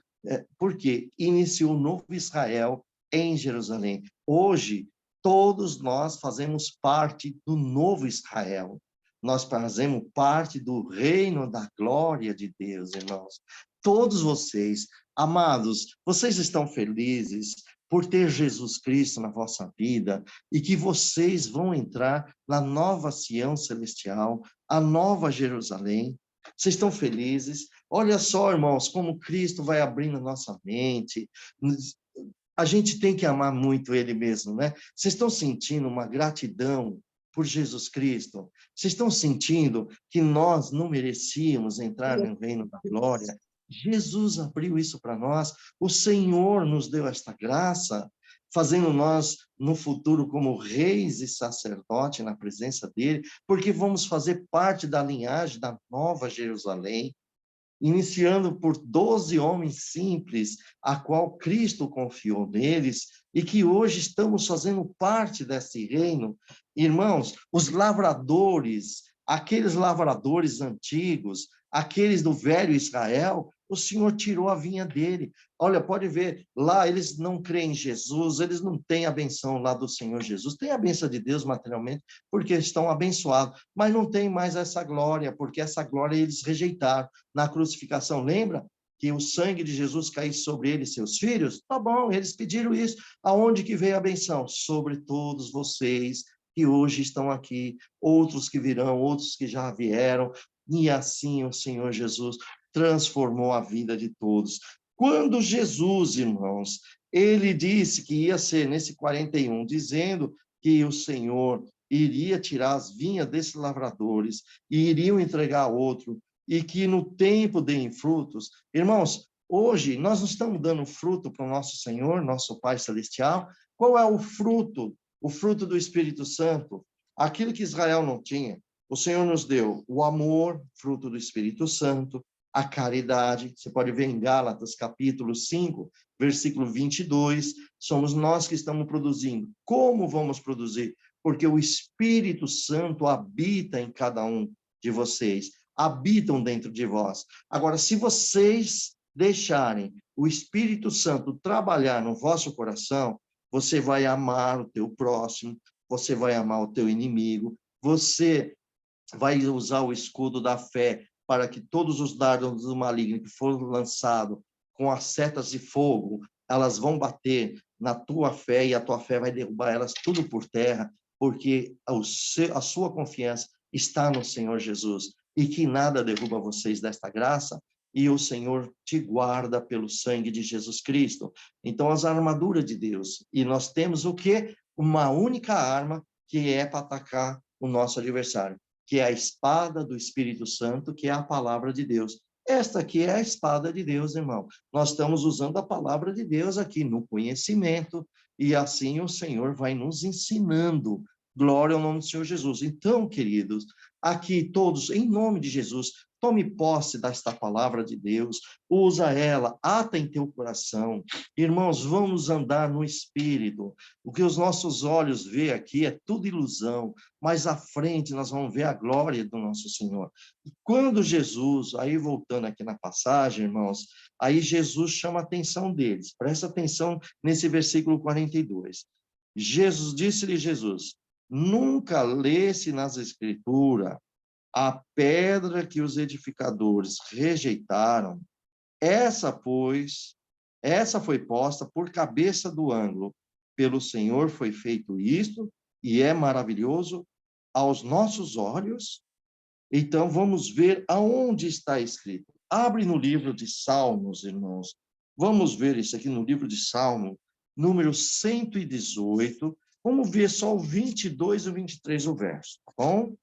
porque iniciou o novo Israel em Jerusalém. Hoje, todos nós fazemos parte do novo Israel. Nós fazemos parte do reino da glória de Deus, irmãos. Todos vocês, amados, vocês estão felizes por ter Jesus Cristo na vossa vida e que vocês vão entrar na nova Sião celestial, a nova Jerusalém. Vocês estão felizes? Olha só, irmãos, como Cristo vai abrindo a nossa mente. A gente tem que amar muito Ele mesmo, né? Vocês estão sentindo uma gratidão por Jesus Cristo? Vocês estão sentindo que nós não merecíamos entrar no reino da glória? Jesus abriu isso para nós. O Senhor nos deu esta graça, fazendo nós, no futuro, como reis e sacerdotes na presença dEle, porque vamos fazer parte da linhagem da Nova Jerusalém, iniciando por 12 homens simples, a qual Cristo confiou neles, e que hoje estamos fazendo parte desse reino. Irmãos, os lavradores, aqueles lavradores antigos, aqueles do velho Israel, o Senhor tirou a vinha dele. Olha, pode ver, lá eles não creem em Jesus, eles não têm a benção lá do Senhor Jesus. Tem a benção de Deus materialmente, porque estão abençoados, mas não tem mais essa glória, porque essa glória eles rejeitaram na crucificação. Lembra que o sangue de Jesus caísse sobre eles, seus filhos? Tá bom, eles pediram isso. Aonde que veio a benção? Sobre todos vocês que hoje estão aqui, outros que virão, outros que já vieram, e assim o Senhor Jesus transformou a vida de todos. Quando Jesus, irmãos, ele disse que ia ser, nesse 41, dizendo que o Senhor iria tirar as vinhas desses lavradores e iriam entregar a outro, e que no tempo deem frutos. Irmãos, hoje nós não estamos dando fruto para o nosso Senhor, nosso Pai Celestial. Qual é o fruto? O fruto do Espírito Santo. Aquilo que Israel não tinha. O Senhor nos deu o amor, fruto do Espírito Santo, a caridade. Você pode ver em Gálatas, capítulo 5, versículo 22. Somos nós que estamos produzindo. Como vamos produzir? Porque o Espírito Santo habita em cada um de vocês. Habitam dentro de vós. Agora, se vocês deixarem o Espírito Santo trabalhar no vosso coração, você vai amar o teu próximo, você vai amar o teu inimigo, você vai usar o escudo da fé para que todos os dardos do maligno que foram lançados com as setas de fogo, elas vão bater na tua fé e a tua fé vai derrubar elas tudo por terra, porque a sua confiança está no Senhor Jesus e que nada derruba vocês desta graça e o Senhor te guarda pelo sangue de Jesus Cristo. Então, as armaduras de Deus. E nós temos o quê? Uma única arma que é para atacar o nosso adversário, que é a espada do Espírito Santo, que é a palavra de Deus. Esta aqui é a espada de Deus, irmão. Nós estamos usando a palavra de Deus aqui no conhecimento, e assim o Senhor vai nos ensinando. Glória ao nome do Senhor Jesus. Então, queridos, aqui todos, em nome de Jesus, tome posse desta palavra de Deus, usa ela, ata em teu coração. Irmãos, vamos andar no Espírito. O que os nossos olhos vê aqui é tudo ilusão, mas à frente nós vamos ver a glória do nosso Senhor. E quando Jesus, aí voltando aqui na passagem, irmãos, aí Jesus chama a atenção deles. Presta atenção nesse versículo 42. Disse-lhe Jesus, nunca lesse nas Escrituras a pedra que os edificadores rejeitaram, essa foi posta por cabeça do ângulo. Pelo Senhor foi feito isto, e é maravilhoso aos nossos olhos. Então, vamos ver aonde está escrito. Abre no livro de Salmos, irmãos. Vamos ver isso aqui no livro de Salmo, número 118. Vamos ver só o 22 e o 23, o verso, tá bom?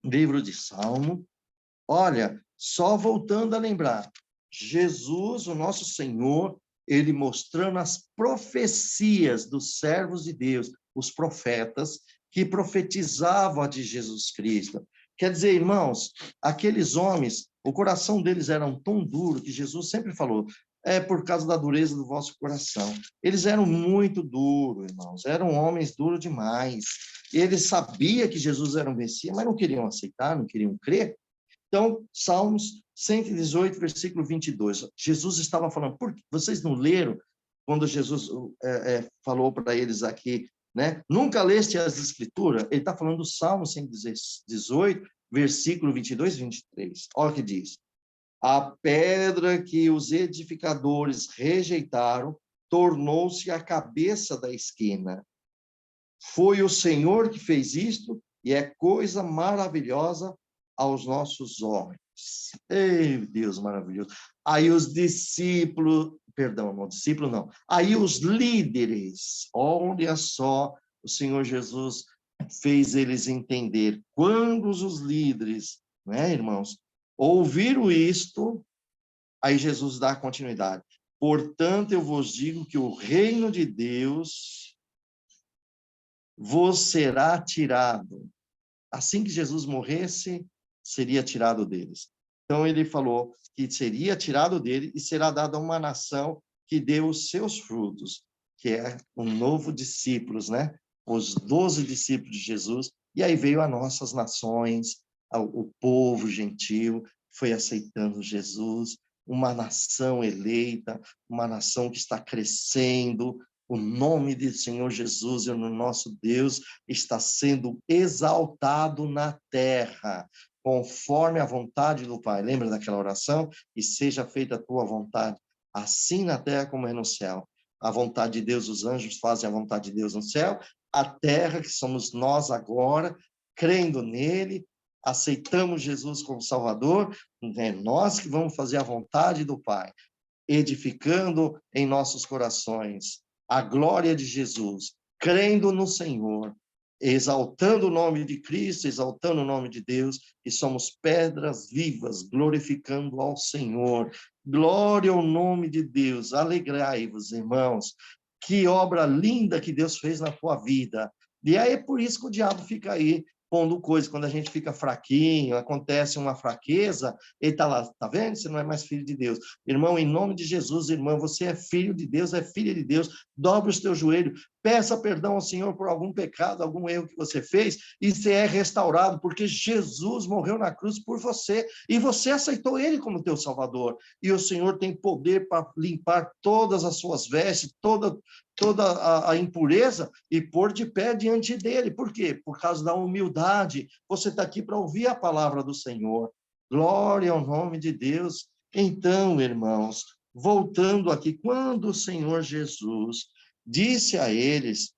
Livro de Salmo. Olha, só voltando a lembrar, Jesus, o nosso Senhor, ele mostrando as profecias dos servos de Deus, os profetas, que profetizavam a de Jesus Cristo. Quer dizer, irmãos, aqueles homens, o coração deles era tão duro que Jesus sempre falou, é por causa da dureza do vosso coração. Eles eram muito duros, irmãos, eram homens duros demais. Eles sabiam que Jesus era um Messias, mas não queriam aceitar, não queriam crer. Então, Salmos 118, versículo 22. Jesus estava falando, por que vocês não leram quando Jesus falou para eles aqui, né? Nunca leste as Escrituras? Ele está falando do Salmo 118, versículo 22 e 23. Olha o que diz. A pedra que os edificadores rejeitaram tornou-se a cabeça da esquina. Foi o Senhor que fez isto e é coisa maravilhosa aos nossos olhos. Ei, Deus maravilhoso. Aí os discípulos, perdão, não, discípulo não. Aí os líderes, olha só, o Senhor Jesus fez eles entender. Quando os líderes, né, irmãos, ouviram isto, aí Jesus dá continuidade. Portanto, eu vos digo que o reino de Deus vos será tirado. Assim que Jesus morresse, seria tirado deles. Então, ele falou que seria tirado dele e será dado a uma nação que deu os seus frutos, que é um novo discípulos, né? Os 12 discípulos de Jesus. E aí veio as nossas nações, o povo gentil, foi aceitando Jesus, uma nação eleita, uma nação que está crescendo. O nome do Senhor Jesus e o nosso Deus está sendo exaltado na terra, conforme a vontade do Pai. Lembra daquela oração? E seja feita a tua vontade, assim na terra como é no céu. A vontade de Deus, os anjos fazem a vontade de Deus no céu, a terra, que somos nós agora, crendo nele, aceitamos Jesus como Salvador, é nós que vamos fazer a vontade do Pai, edificando em nossos corações a glória de Jesus, crendo no Senhor, exaltando o nome de Cristo, exaltando o nome de Deus, e somos pedras vivas, glorificando ao Senhor. Glória ao nome de Deus, alegrai-vos, irmãos. Que obra linda que Deus fez na tua vida. E aí é por isso que o diabo fica aí pondo coisa, quando a gente fica fraquinho, acontece uma fraqueza, ele está lá, tá vendo? Você não é mais filho de Deus. Irmão, em nome de Jesus, irmão, você é filho de Deus, é filha de Deus, dobre os teus joelhos, peça perdão ao Senhor por algum pecado, algum erro que você fez, e você é restaurado, porque Jesus morreu na cruz por você, e você aceitou ele como teu Salvador, e o Senhor tem poder para limpar todas as suas vestes, toda a impureza e pôr de pé diante dele. Por quê? Por causa da humildade. Você está aqui para ouvir a palavra do Senhor. Glória ao nome de Deus. Então, irmãos, voltando aqui, quando o Senhor Jesus disse a eles,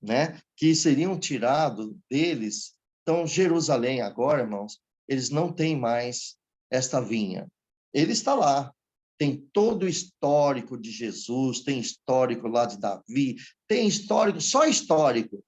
né, que seriam tirados deles, então Jerusalém agora, irmãos, eles não têm mais esta vinha. Ele está lá, tem todo o histórico de Jesus, tem histórico lá de Davi, tem histórico, só histórico,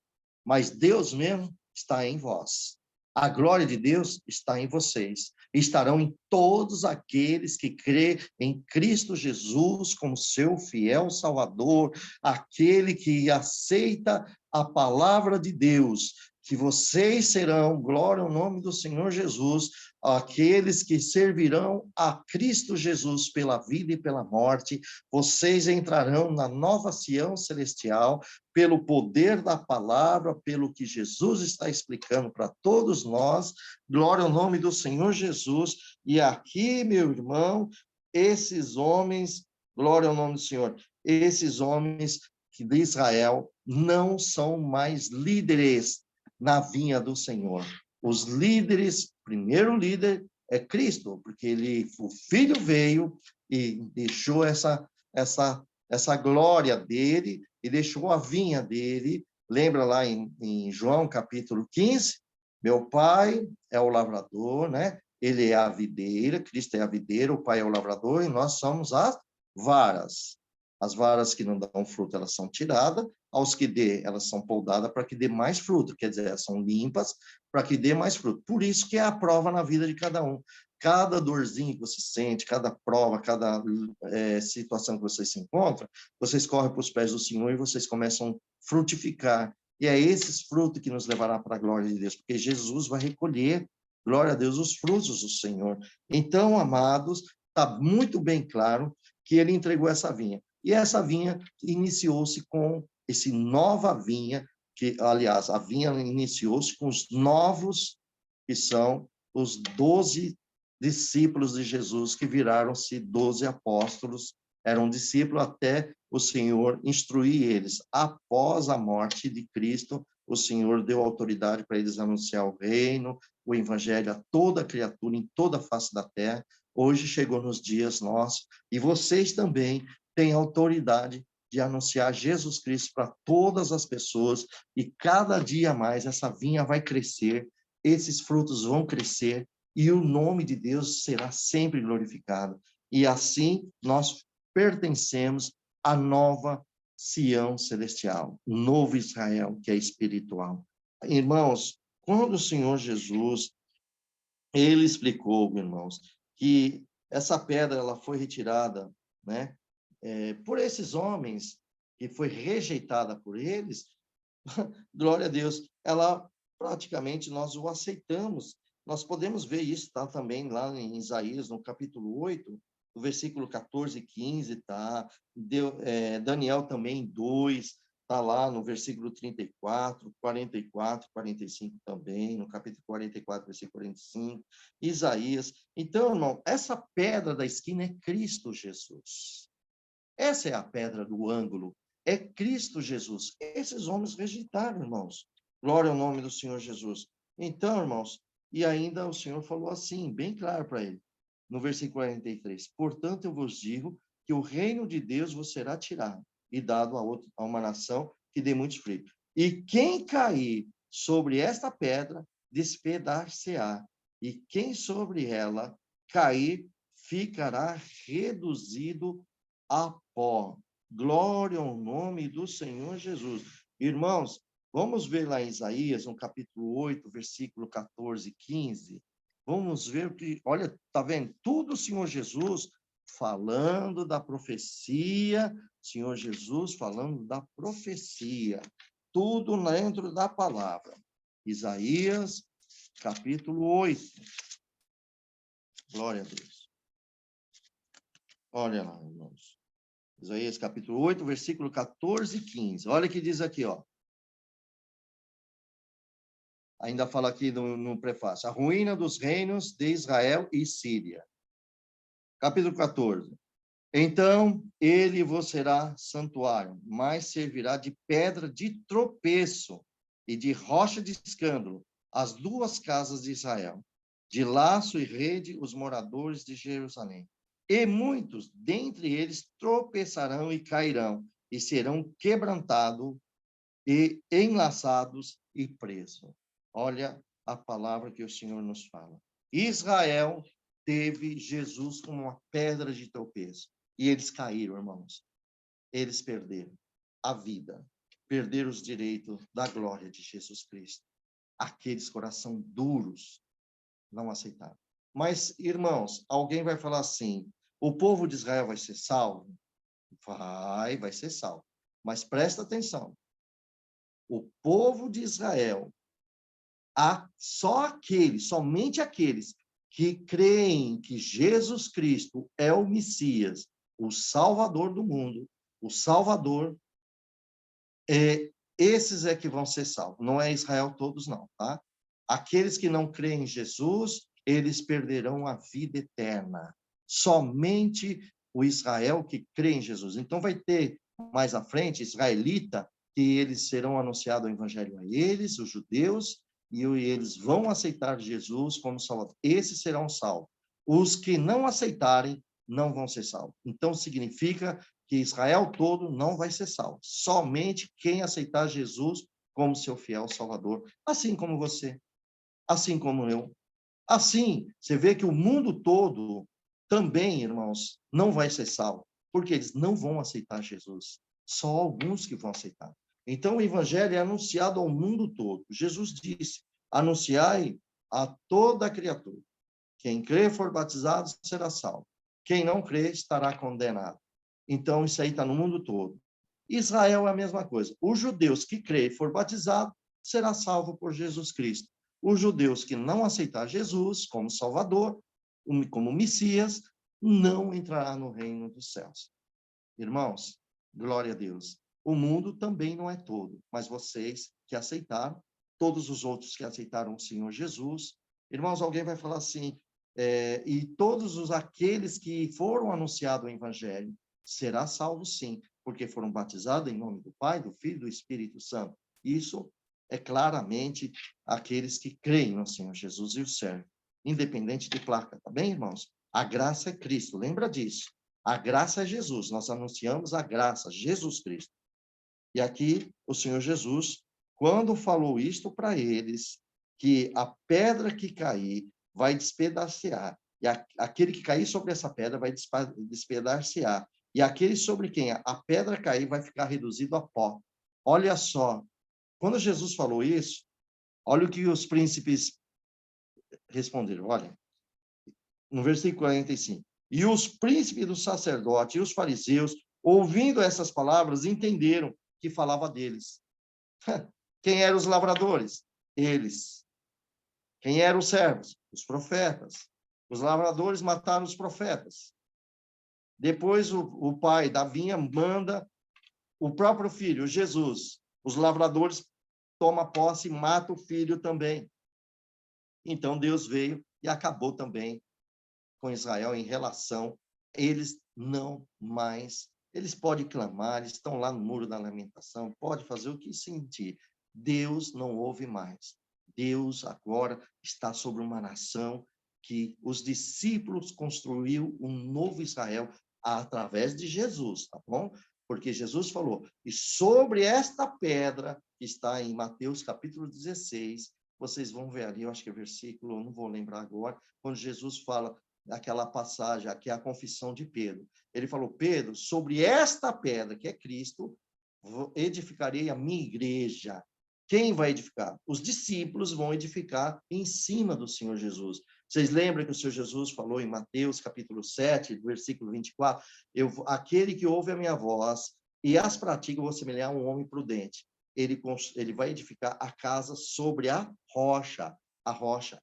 mas Deus mesmo está em vós. A glória de Deus está em vocês. Estarão em todos aqueles que crê em Cristo Jesus como seu fiel Salvador, aquele que aceita a palavra de Deus, que vocês serão, glória ao nome do Senhor Jesus, aqueles que servirão a Cristo Jesus pela vida e pela morte, vocês entrarão na nova Sião celestial, pelo poder da palavra, pelo que Jesus está explicando para todos nós, glória ao nome do Senhor Jesus, e aqui, meu irmão, esses homens, glória ao nome do Senhor, esses homens de Israel não são mais líderes na vinha do Senhor. Os líderes, primeiro líder é Cristo, porque o Filho veio e deixou essa glória dele e deixou a vinha dele. Lembra lá em João capítulo 15? Meu pai é o lavrador, né? Ele é a videira, Cristo é a videira, o pai é o lavrador e nós somos as varas. As varas que não dão fruto, elas são tiradas, aos que dê, elas são podadas para que dê mais fruto, quer dizer, elas são limpas para que dê mais fruto. Por isso que é a prova na vida de cada um. Cada dorzinho que você sente, cada prova, cada situação que vocês se encontram, vocês correm para os pés do Senhor e vocês começam a frutificar. E é esses frutos que nos levará para a glória de Deus, porque Jesus vai recolher, glória a Deus, os frutos do Senhor. Então, amados, está muito bem claro que ele entregou essa vinha. E essa vinha iniciou-se com esse nova vinha, que, aliás, a vinha iniciou-se com os novos, que são os 12 discípulos de Jesus, que viraram-se 12 apóstolos, eram discípulos até o Senhor instruir eles. Após a morte de Cristo, o Senhor deu autoridade para eles anunciar o reino, o evangelho a toda criatura, em toda a face da terra. Hoje chegou nos dias nossos, e vocês também têm autoridade de anunciar Jesus Cristo para todas as pessoas, e cada dia mais essa vinha vai crescer, esses frutos vão crescer, e o nome de Deus será sempre glorificado. E assim nós pertencemos à nova Sião celestial, novo Israel, que é espiritual. Irmãos, quando o Senhor Jesus, ele explicou, irmãos, que essa pedra ela foi retirada, né, por esses homens, que foi rejeitada por eles, glória a Deus, ela praticamente nós o aceitamos. Nós podemos ver isso, tá, também lá em Isaías, no capítulo 8, no versículo 14 e 15, tá? Daniel também 2, tá lá no versículo 34, 44, 45 também, no capítulo 44, versículo 45, Isaías. Então, irmão, essa pedra da esquina é Cristo Jesus. Essa é a pedra do ângulo, é Cristo Jesus. Esses homens rejeitaram, irmãos. Glória ao nome do Senhor Jesus. Então, irmãos, e ainda o Senhor falou assim, bem claro para ele, no versículo 43, portanto eu vos digo que o reino de Deus vos será tirado e dado a uma nação que dê muitos frutos. E quem cair sobre esta pedra, despedaçar-se-á, e quem sobre ela cair, ficará reduzido a pó. Glória ao nome do Senhor Jesus. Irmãos, vamos ver lá em Isaías, no capítulo 8, versículo 14 e 15. Vamos ver que, olha, tá vendo? Tudo o Senhor Jesus falando da profecia, Senhor Jesus falando da profecia. Tudo dentro da palavra. Isaías, capítulo 8. Glória a Deus. Olha lá, irmãos. Isaías, capítulo 8, versículo 14 e 15. Olha o que diz aqui, ó. Ainda fala aqui no prefácio. A ruína dos reinos de Israel e Síria. Capítulo 14. Então, ele vos será santuário, mas servirá de pedra de tropeço e de rocha de escândalo, as duas casas de Israel. De laço e rede, os moradores de Jerusalém. E muitos dentre eles tropeçarão e cairão, e serão quebrantados, e enlaçados e presos. Olha a palavra que o Senhor nos fala. Israel teve Jesus como uma pedra de tropeço. E eles caíram, irmãos. Eles perderam a vida. Perderam os direitos da glória de Jesus Cristo. Aqueles coração duros não aceitaram. Mas, irmãos, alguém vai falar assim, o povo de Israel vai ser salvo? Vai ser salvo. Mas presta atenção. O povo de Israel, somente aqueles que creem que Jesus Cristo é o Messias, o Salvador do mundo, o Salvador, esses é que vão ser salvos. Não é Israel todos, não, tá? Aqueles que não creem em Jesus, eles perderão a vida eterna. Somente o Israel que crê em Jesus. Então vai ter mais à frente, israelita, que eles serão anunciado o evangelho a eles, os judeus, e eles vão aceitar Jesus como Salvador. Esses serão salvos. Os que não aceitarem não vão ser salvos. Então significa que Israel todo não vai ser salvo. Somente quem aceitar Jesus como seu fiel Salvador, assim como você, assim como eu. Assim, você vê que o mundo todo também, irmãos, não vai ser salvo, porque eles não vão aceitar Jesus. Só alguns que vão aceitar. Então, o evangelho é anunciado ao mundo todo. Jesus disse, anunciai a toda a criatura. Quem crê e for batizado será salvo. Quem não crê estará condenado. Então, isso aí está no mundo todo. Israel é a mesma coisa. Os judeus que crê e for batizado será salvo por Jesus Cristo. Os judeus que não aceitar Jesus como Salvador, como Messias, não entrará no reino dos céus. Irmãos, glória a Deus. O mundo também não é todo, mas vocês que aceitaram, todos os outros que aceitaram o Senhor Jesus. Irmãos, alguém vai falar assim, e todos aqueles que foram anunciados o Evangelho, será salvo sim, porque foram batizados em nome do Pai, do Filho e do Espírito Santo. Isso é claramente aqueles que creem no Senhor Jesus e o servem, independente de placa, tá bem, irmãos? A graça é Cristo, lembra disso. A graça é Jesus, nós anunciamos a graça, Jesus Cristo. E aqui, o Senhor Jesus, quando falou isto para eles, que a pedra que cair vai despedacear, e aquele que cair sobre essa pedra vai despedacear, e aquele sobre quem a pedra cair vai ficar reduzido a pó. Olha só, quando Jesus falou isso, olha o que os príncipes responderam, olha, no versículo 45. E os príncipes do sacerdote e os fariseus, ouvindo essas palavras, entenderam que falava deles. Quem eram os lavradores? Eles. Quem eram os servos? Os profetas. Os lavradores mataram os profetas. Depois o pai da vinha manda o próprio filho, Jesus. Os lavradores tomam posse e matam o filho também. Então Deus veio e acabou também com Israel em relação, eles não mais, eles podem clamar, eles estão lá no muro da lamentação, pode fazer o que sentir. Deus não ouve mais. Deus agora está sobre uma nação que os discípulos construiu um novo Israel através de Jesus, tá bom? Porque Jesus falou, e sobre esta pedra, que está em Mateus capítulo 16, vocês vão ver ali, eu acho que é versículo, não vou lembrar agora, quando Jesus fala aquela passagem, aqui é a confissão de Pedro. Ele falou, Pedro, sobre esta pedra, que é Cristo, edificarei a minha igreja. Quem vai edificar? Os discípulos vão edificar em cima do Senhor Jesus. Vocês lembram que o Senhor Jesus falou em Mateus, capítulo 7, versículo 24, aquele que ouve a minha voz e as pratica, eu vou semelhar a um homem prudente. Ele vai edificar a casa sobre a rocha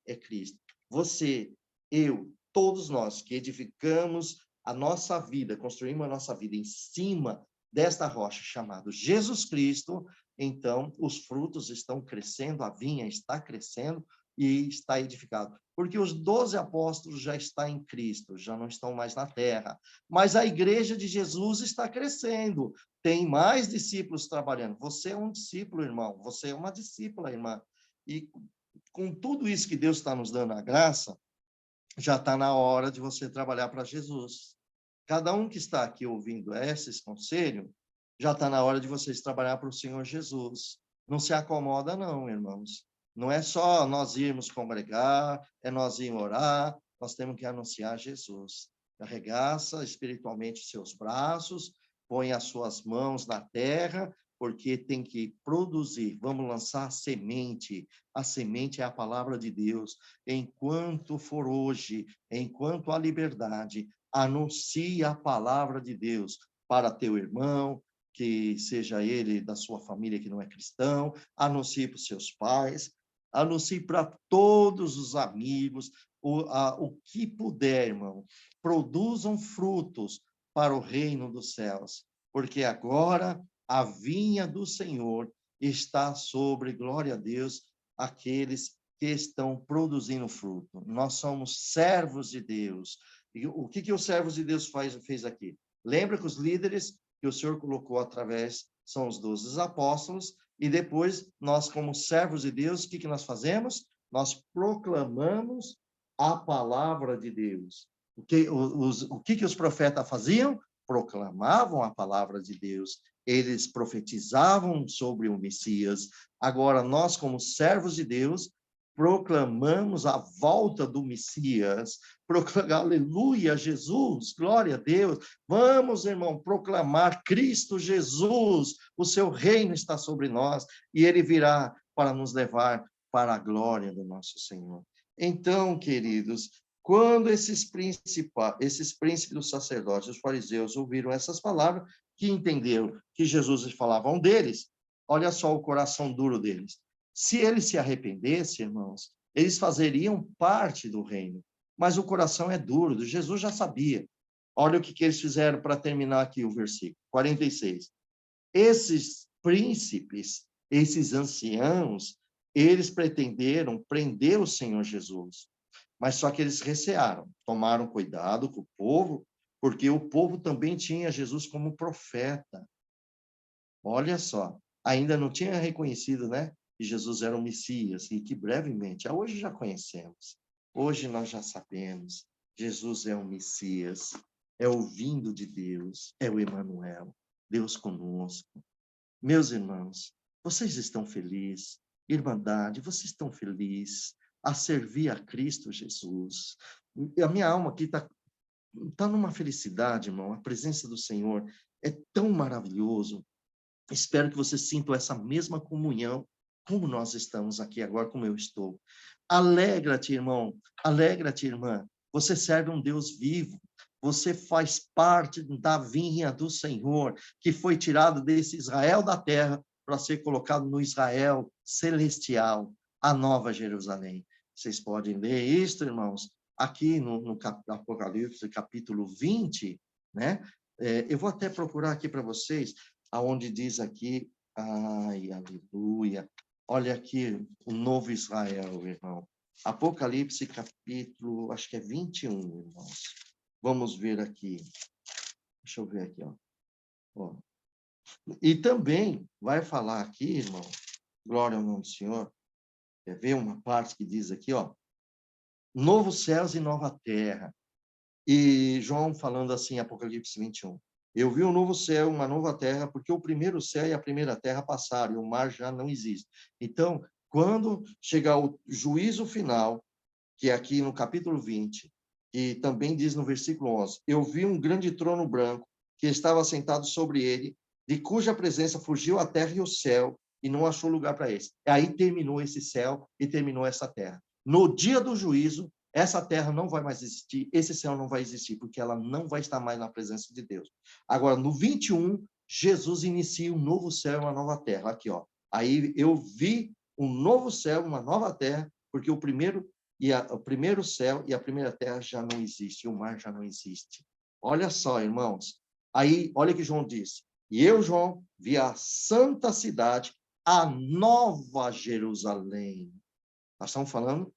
é Cristo. Você, eu, todos nós que edificamos a nossa vida, construímos a nossa vida em cima desta rocha chamada Jesus Cristo, então os frutos estão crescendo, a vinha está crescendo e está edificado. Porque os 12 apóstolos já estão em Cristo, já não estão mais na terra. Mas a igreja de Jesus está crescendo, tem mais discípulos trabalhando. Você é um discípulo, irmão, você é uma discípula, irmã. E com tudo isso que Deus está nos dando a graça, já está na hora de você trabalhar para Jesus. Cada um que está aqui ouvindo esses conselhos, já está na hora de vocês trabalhar para o Senhor Jesus. Não se acomoda não, irmãos. Não é só nós irmos congregar, é nós irmos orar, nós temos que anunciar Jesus. Arregaça espiritualmente seus braços, põe as suas mãos na terra, porque tem que produzir. Vamos lançar a semente. A semente é a palavra de Deus. Enquanto for hoje, enquanto há liberdade, anuncie a palavra de Deus para teu irmão, que seja ele da sua família que não é cristão, anuncie para os seus pais, anuncie para todos os amigos, o que puder, irmão. Produzam frutos para o reino dos céus, porque agora a vinha do Senhor está sobre, glória a Deus, aqueles que estão produzindo fruto. Nós somos servos de Deus. E o que os servos de Deus fez aqui? Lembra que os líderes que o Senhor colocou através são os 12 apóstolos, e depois nós, como servos de Deus, o que nós fazemos? Nós proclamamos a palavra de Deus. O que os profetas faziam? Proclamavam a palavra de Deus. Eles profetizavam sobre o Messias. Agora, nós, como servos de Deus, proclamamos a volta do Messias, aleluia, Jesus, glória a Deus. Vamos, irmão, proclamar Cristo Jesus, o seu reino está sobre nós, e ele virá para nos levar para a glória do nosso Senhor. Então, queridos, quando esses príncipes dos sacerdotes, os fariseus, ouviram essas palavras, que entenderam que Jesus falava um deles, olha só o coração duro deles. Se eles se arrependessem, irmãos, eles fazeriam parte do reino. mas o coração é duro. Jesus já sabia. Olha o que eles fizeram para terminar aqui o versículo 46. Esses príncipes, esses anciãos, eles pretenderam prender o Senhor Jesus, mas só que eles recearam, tomaram cuidado com o povo, porque o povo também tinha Jesus como profeta. Olha só, ainda não tinha reconhecido, né, que Jesus era o Messias, e que brevemente, hoje já conhecemos, hoje nós já sabemos, Jesus é o Messias, é o vindo de Deus, é o Emanuel, Deus conosco. Meus irmãos, vocês estão felizes? Irmandade, vocês estão felizes a servir a Cristo Jesus? A minha alma aqui está numa felicidade, irmão. A presença do Senhor é tão maravilhoso. Espero que vocês sintam essa mesma comunhão, como nós estamos aqui agora, como eu estou. Alegra-te, irmão. Alegra-te, irmã. Você serve um Deus vivo. Você faz parte da vinha do Senhor, que foi tirado desse Israel da terra para ser colocado no Israel celestial, a Nova Jerusalém. Vocês podem ler isto, irmãos, aqui no Apocalipse, capítulo 20, né? Eu vou até procurar aqui para vocês, aonde diz aqui, ai, aleluia, olha aqui o novo Israel, irmão. Apocalipse, capítulo, acho que é 21, irmãos. Vamos ver aqui. Deixa eu ver aqui, ó. E também vai falar aqui, irmão, glória ao nome do Senhor. Quer ver uma parte que diz aqui, ó, novos céus e nova terra. E João falando assim, Apocalipse 21. Eu vi um novo céu, uma nova terra, porque o primeiro céu e a primeira terra passaram, e o mar já não existe. Então, quando chegar o juízo final, que é aqui no capítulo 20, e também diz no versículo 11, eu vi um grande trono branco, que estava sentado sobre ele, de cuja presença fugiu a terra e o céu, e não achou lugar para esse. Aí terminou esse céu e terminou essa terra. No dia do juízo, essa terra não vai mais existir, esse céu não vai existir, porque ela não vai estar mais na presença de Deus. Agora, no 21, Jesus inicia um novo céu e uma nova terra. Aqui, ó. Aí eu vi um novo céu, uma nova terra, porque o primeiro céu e a primeira terra já não existe, o mar já não existe. Olha só, irmãos. Aí, olha o que João disse. E eu, João, vi a santa cidade, a nova Jerusalém. Nós estamos falando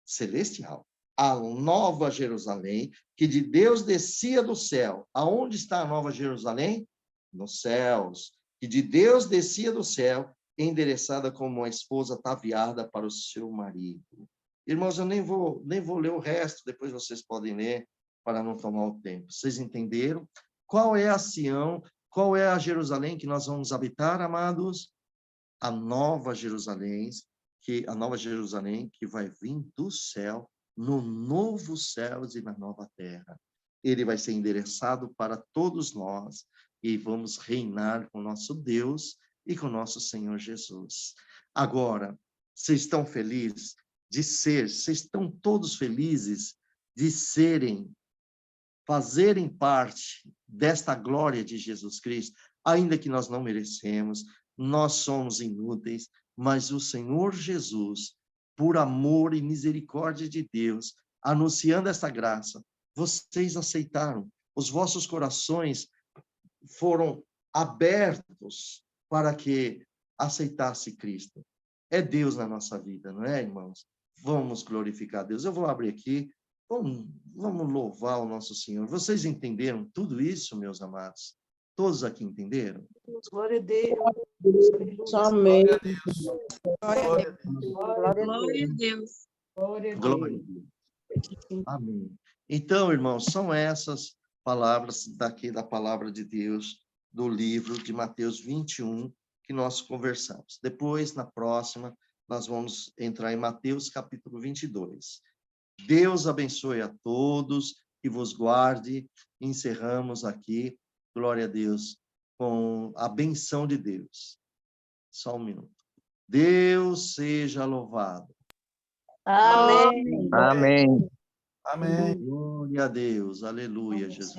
celestial. A nova Jerusalém, que de Deus descia do céu. Aonde está a nova Jerusalém? Nos céus. Que de Deus descia do céu, endereçada como uma esposa ataviada para o seu marido. Irmãos, eu nem vou ler o resto, depois vocês podem ler, para não tomar o tempo. Vocês entenderam? Qual é a Sião? Qual é a Jerusalém que nós vamos habitar, amados? A nova Jerusalém, que vai vir do céu, no novo céus e na nova terra. Ele vai ser endereçado para todos nós e vamos reinar com nosso Deus e com nosso Senhor Jesus. Agora, vocês estão felizes vocês estão todos felizes de fazerem parte desta glória de Jesus Cristo, ainda que nós não merecemos, nós somos inúteis, mas o Senhor Jesus, por amor e misericórdia de Deus, anunciando esta graça, vocês aceitaram, os vossos corações foram abertos para que aceitasse Cristo. É Deus na nossa vida, não é, irmãos? Vamos glorificar a Deus. Eu vou abrir aqui, vamos louvar o nosso Senhor. Vocês entenderam tudo isso, meus amados? Todos aqui entenderam? Glória a Deus. Amém. Glória a Deus. Glória a Deus. Glória a Glória a Deus. Amém. Então, irmãos, são essas palavras daqui da palavra de Deus, do livro de Mateus 21, que nós conversamos. Depois, na próxima, nós vamos entrar em Mateus capítulo 22. Deus abençoe a todos e vos guarde. Encerramos aqui, glória a Deus, com a benção de Deus. Só um minuto. Deus seja louvado. Amém. Amém. Amém. Glória a Deus. Aleluia, Jesus.